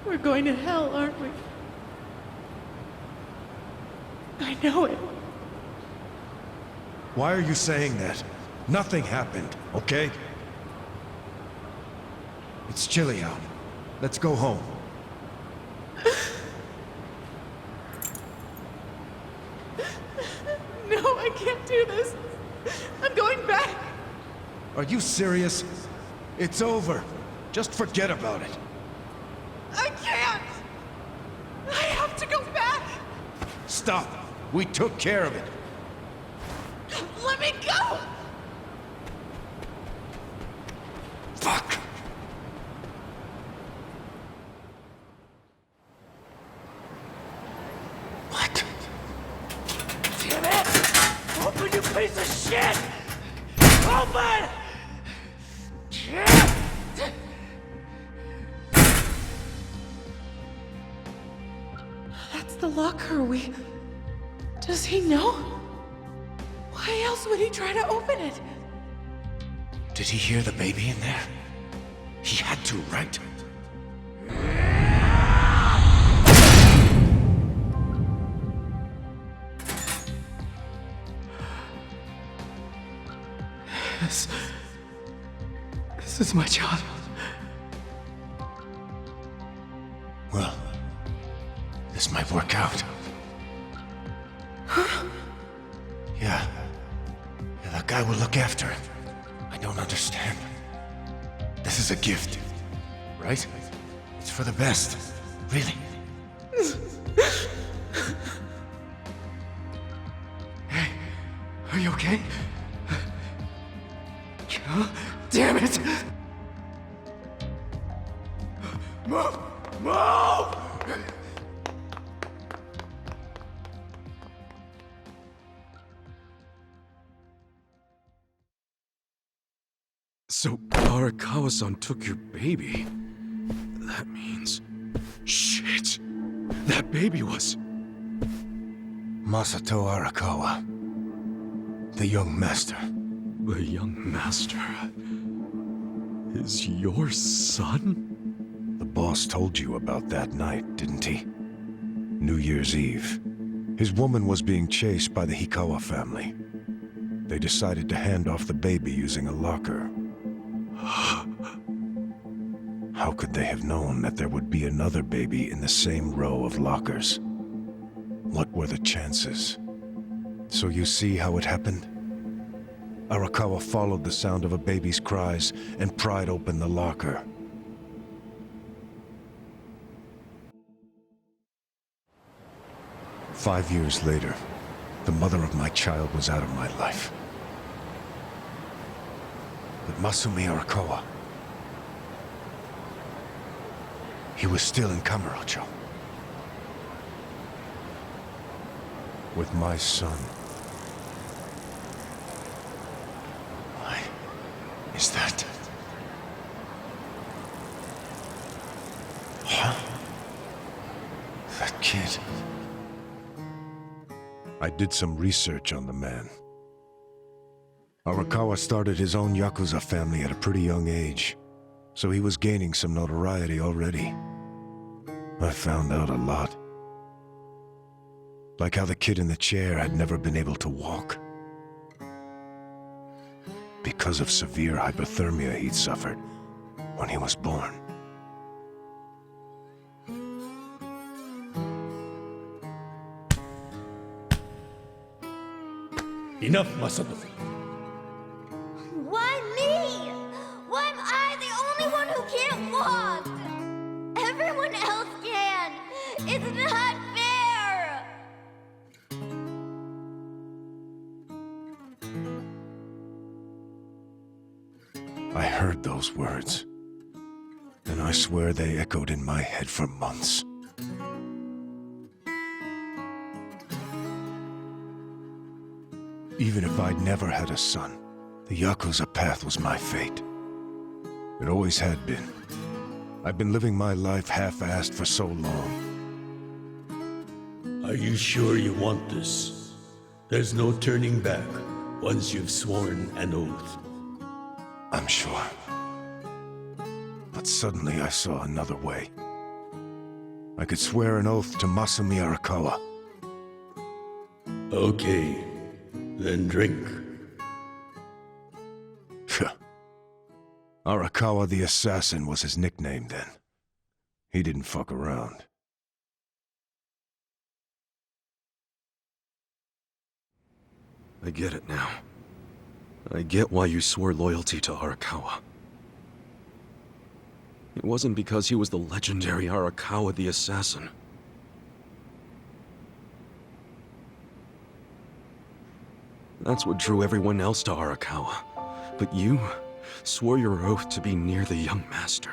We're going to hell, aren't we? I know it. Why are you saying that? Nothing happened, okay? It's chilly out. Let's go home. No, I can't do this. I'm going back. Are you serious? It's over. Just forget about it. I can't. I have to go back. Stop. We took care of it. Let me go. Fuck. What? Damn it! Open, you piece of shit! Open! That's the locker. Does he know? Why else would he try to open it? Did he hear the baby in there? He had to, right? This is my child. Well, this might work out. Yeah, that guy will look after him. I don't understand. This is a gift, right? It's for the best, really. Hey, are you okay? Damn it! Move! Move! So, Arakawa-san took your baby. That means... Shit! That baby was... Masato Arakawa. The young master. The young master is your son? The boss told you about that night, didn't he? New Year's Eve. His woman was being chased by the Hikawa family. They decided to hand off the baby using a locker. How could they have known that there would be another baby in the same row of lockers? What were the chances? So you see how it happened? Arakawa followed the sound of a baby's cries and pried open the locker. "5 years later, the mother of my child was out of my life. But Masumi Arakawa, he was still in Kamurocho. With my son. Why is that? Huh? That kid. I did some research on the man. Arakawa started his own Yakuza family at a pretty young age, so he was gaining some notoriety already. I found out a lot. Like how the kid in the chair had never been able to walk. Because of severe hypothermia he'd suffered when he was born. Enough, Masato. Why me? Why am I the only one who can't walk? Everyone else can. It's not fair. I heard those words, and I swear they echoed in my head for months. Even if I'd never had a son, the Yakuza path was my fate. It always had been. I've been living my life half-assed for so long. Are you sure you want this? There's no turning back once you've sworn an oath. I'm sure. But suddenly I saw another way. I could swear an oath to Masumi Arakawa. Okay, then drink. Arakawa the Assassin was his nickname then. He didn't fuck around. I get it now. I get why you swore loyalty to Arakawa. It wasn't because he was the legendary Arakawa the Assassin. That's what drew everyone else to Arakawa. But you swore your oath to be near the young master.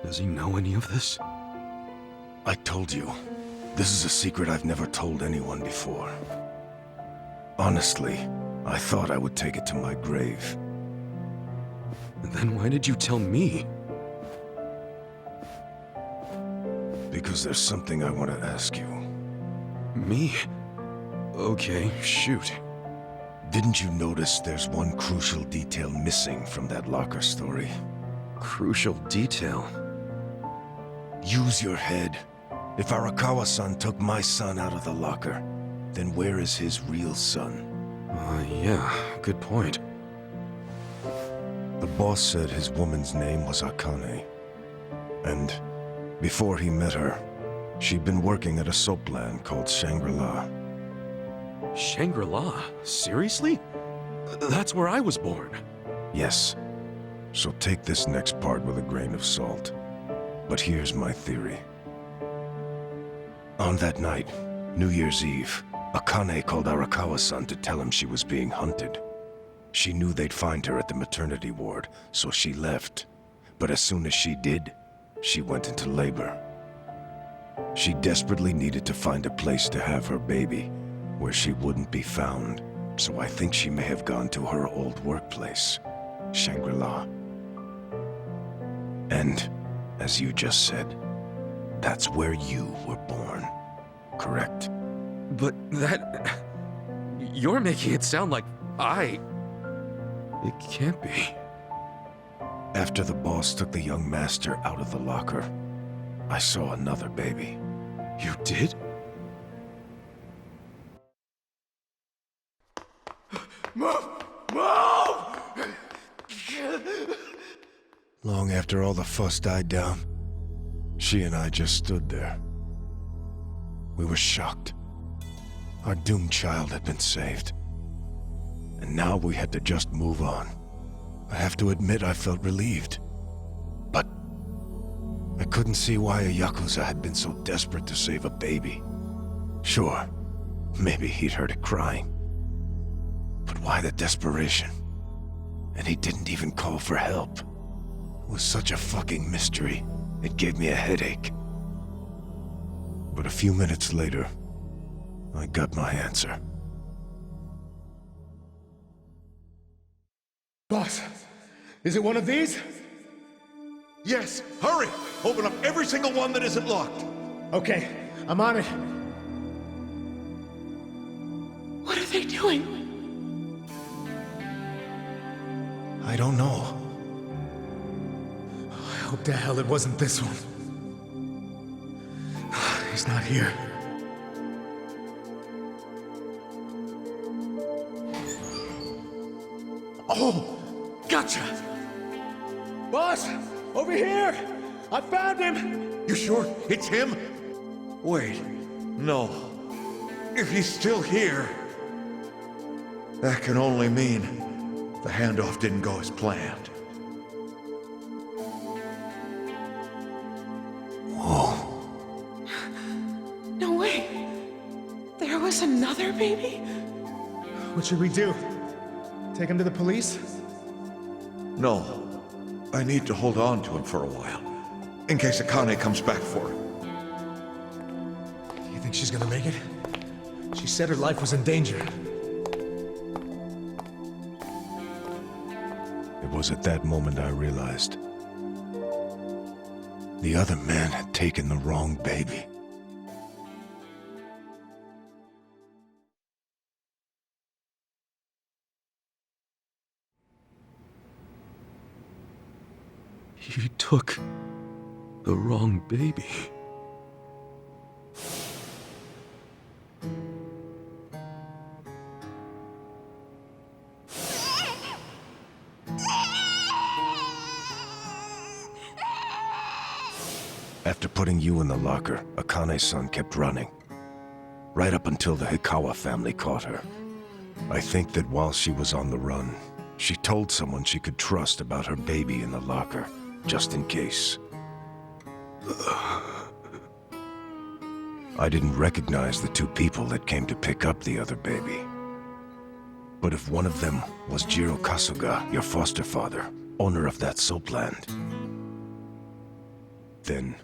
Does he know any of this? I told you, this is a secret I've never told anyone before. Honestly, I thought I would take it to my grave. Then why did you tell me? Because there's something I want to ask you. Me? Okay, shoot. Didn't you notice there's one crucial detail missing from that locker story? Crucial detail? Use your head. If Arakawa-san took my son out of the locker, then where is his real son? Yeah, good point. The boss said his woman's name was Akane. And before he met her, she'd been working at a soap land called Shangri-La. Shangri-La? Seriously? That's where I was born. Yes. So take this next part with a grain of salt. But here's my theory. On that night, New Year's Eve, Akane called Arakawa-san to tell him she was being hunted. She knew they'd find her at the maternity ward, so she left. But as soon as she did, she went into labor. She desperately needed to find a place to have her baby, where she wouldn't be found. So I think she may have gone to her old workplace, Shangri-La. And, as you just said, that's where you were born, correct? But that... You're making it sound like I... It can't be. After the boss took the young master out of the locker, I saw another baby. You did? Move! Move! Long after all the fuss died down, she and I just stood there. We were shocked. Our doomed child had been saved. And now we had to just move on. I have to admit I felt relieved. But I couldn't see why a Yakuza had been so desperate to save a baby. Sure, maybe he'd heard it crying. But why the desperation? And he didn't even call for help. It was such a fucking mystery. It gave me a headache. But a few minutes later, I got my answer. Boss, is it one of these? Yes, hurry! Open up every single one that isn't locked. Okay, I'm on it. What are they doing? I don't know. I hope to hell it wasn't this one. He's not here. Oh, gotcha! Boss, over here! I found him! You sure it's him? Wait, no. If he's still here, that can only mean the handoff didn't go as planned. Whoa. No way. There was another baby? What should we do? Take him to the police? No. I need to hold on to him for a while, in case Akane comes back for him. You think she's gonna make it? She said her life was in danger. It was at that moment I realized. The other man had taken the wrong baby. He took the wrong baby. After putting you in the locker, Akane's son kept running. Right up until the Hikawa family caught her. I think that while she was on the run, she told someone she could trust about her baby in the locker, just in case. I didn't recognize the two people that came to pick up the other baby. But if one of them was Jiro Kasuga, your foster father, owner of that soapland, then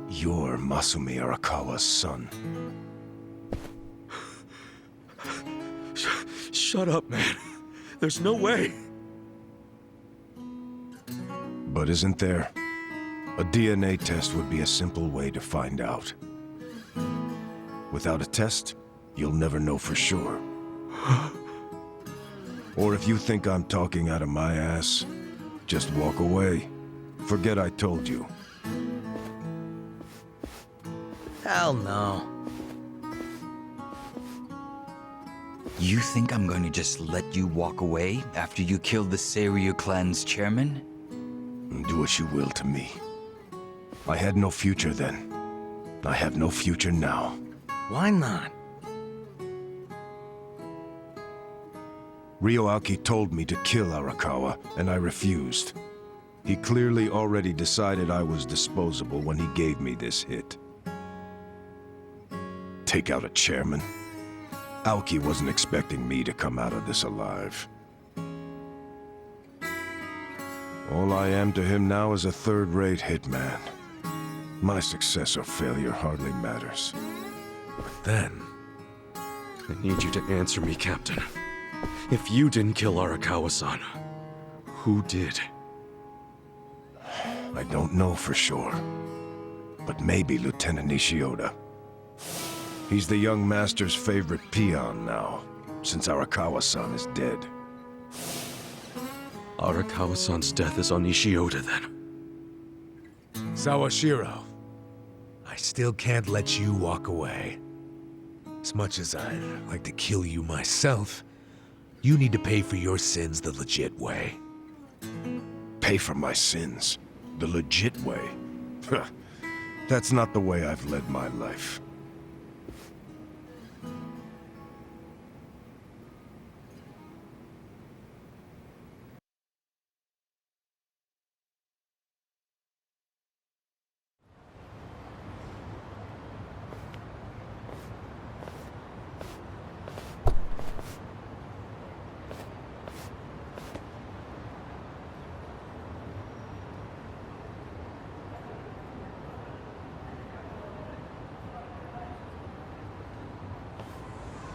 you're Masumi Arakawa's son. Shut up, man. There's no way. But isn't there? A DNA test would be a simple way to find out. Without a test, you'll never know for sure. Or if you think I'm talking out of my ass, just walk away. Forget I told you. Hell no. You think I'm going to just let you walk away after you killed the Seiryu clan's chairman? Do what you will to me. I had no future then. I have no future now. Why not? Ryoaki told me to kill Arakawa, and I refused. He clearly already decided I was disposable when he gave me this hit. Take out a chairman? Aoki wasn't expecting me to come out of this alive. All I am to him now is a third-rate hitman. My success or failure hardly matters. But then, I need you to answer me, Captain. If you didn't kill Arakawa-san, who did? I don't know for sure, but maybe Lieutenant Nishioda. He's the young master's favorite peon now, since Arakawa-san is dead. Arakawa-san's death is on Ishioda, then. Sawashiro, I still can't let you walk away. As much as I'd like to kill you myself, you need to pay for your sins the legit way. Pay for my sins? The legit way? That's not the way I've led my life.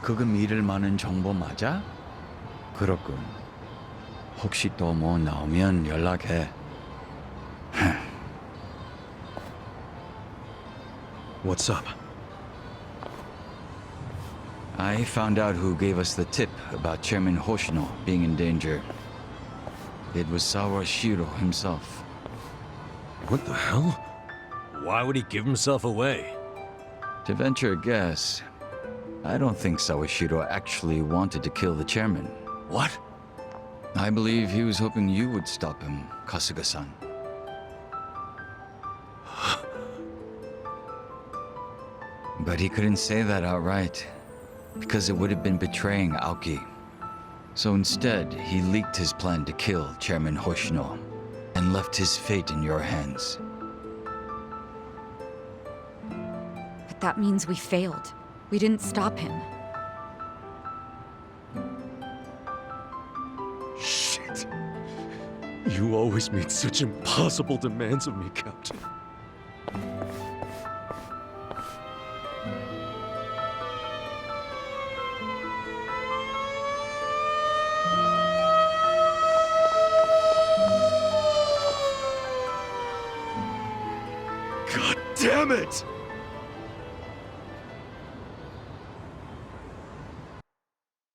그거 믿을 만한 정보 맞아? 그렇군. 혹시 또 뭐 나오면 연락해. What's up? I found out who gave us the tip about Chairman Hoshino being in danger. It was Sawashiro himself. What the hell? Why would he give himself away? To venture a guess, I don't think Sawashiro actually wanted to kill the chairman. What? I believe he was hoping you would stop him, Kasuga-san. But he couldn't say that outright, because it would have been betraying Aoki. So instead, he leaked his plan to kill Chairman Hoshino, and left his fate in your hands. But that means we failed. We didn't stop him. Shit. You always made such impossible demands of me, Captain. God damn it!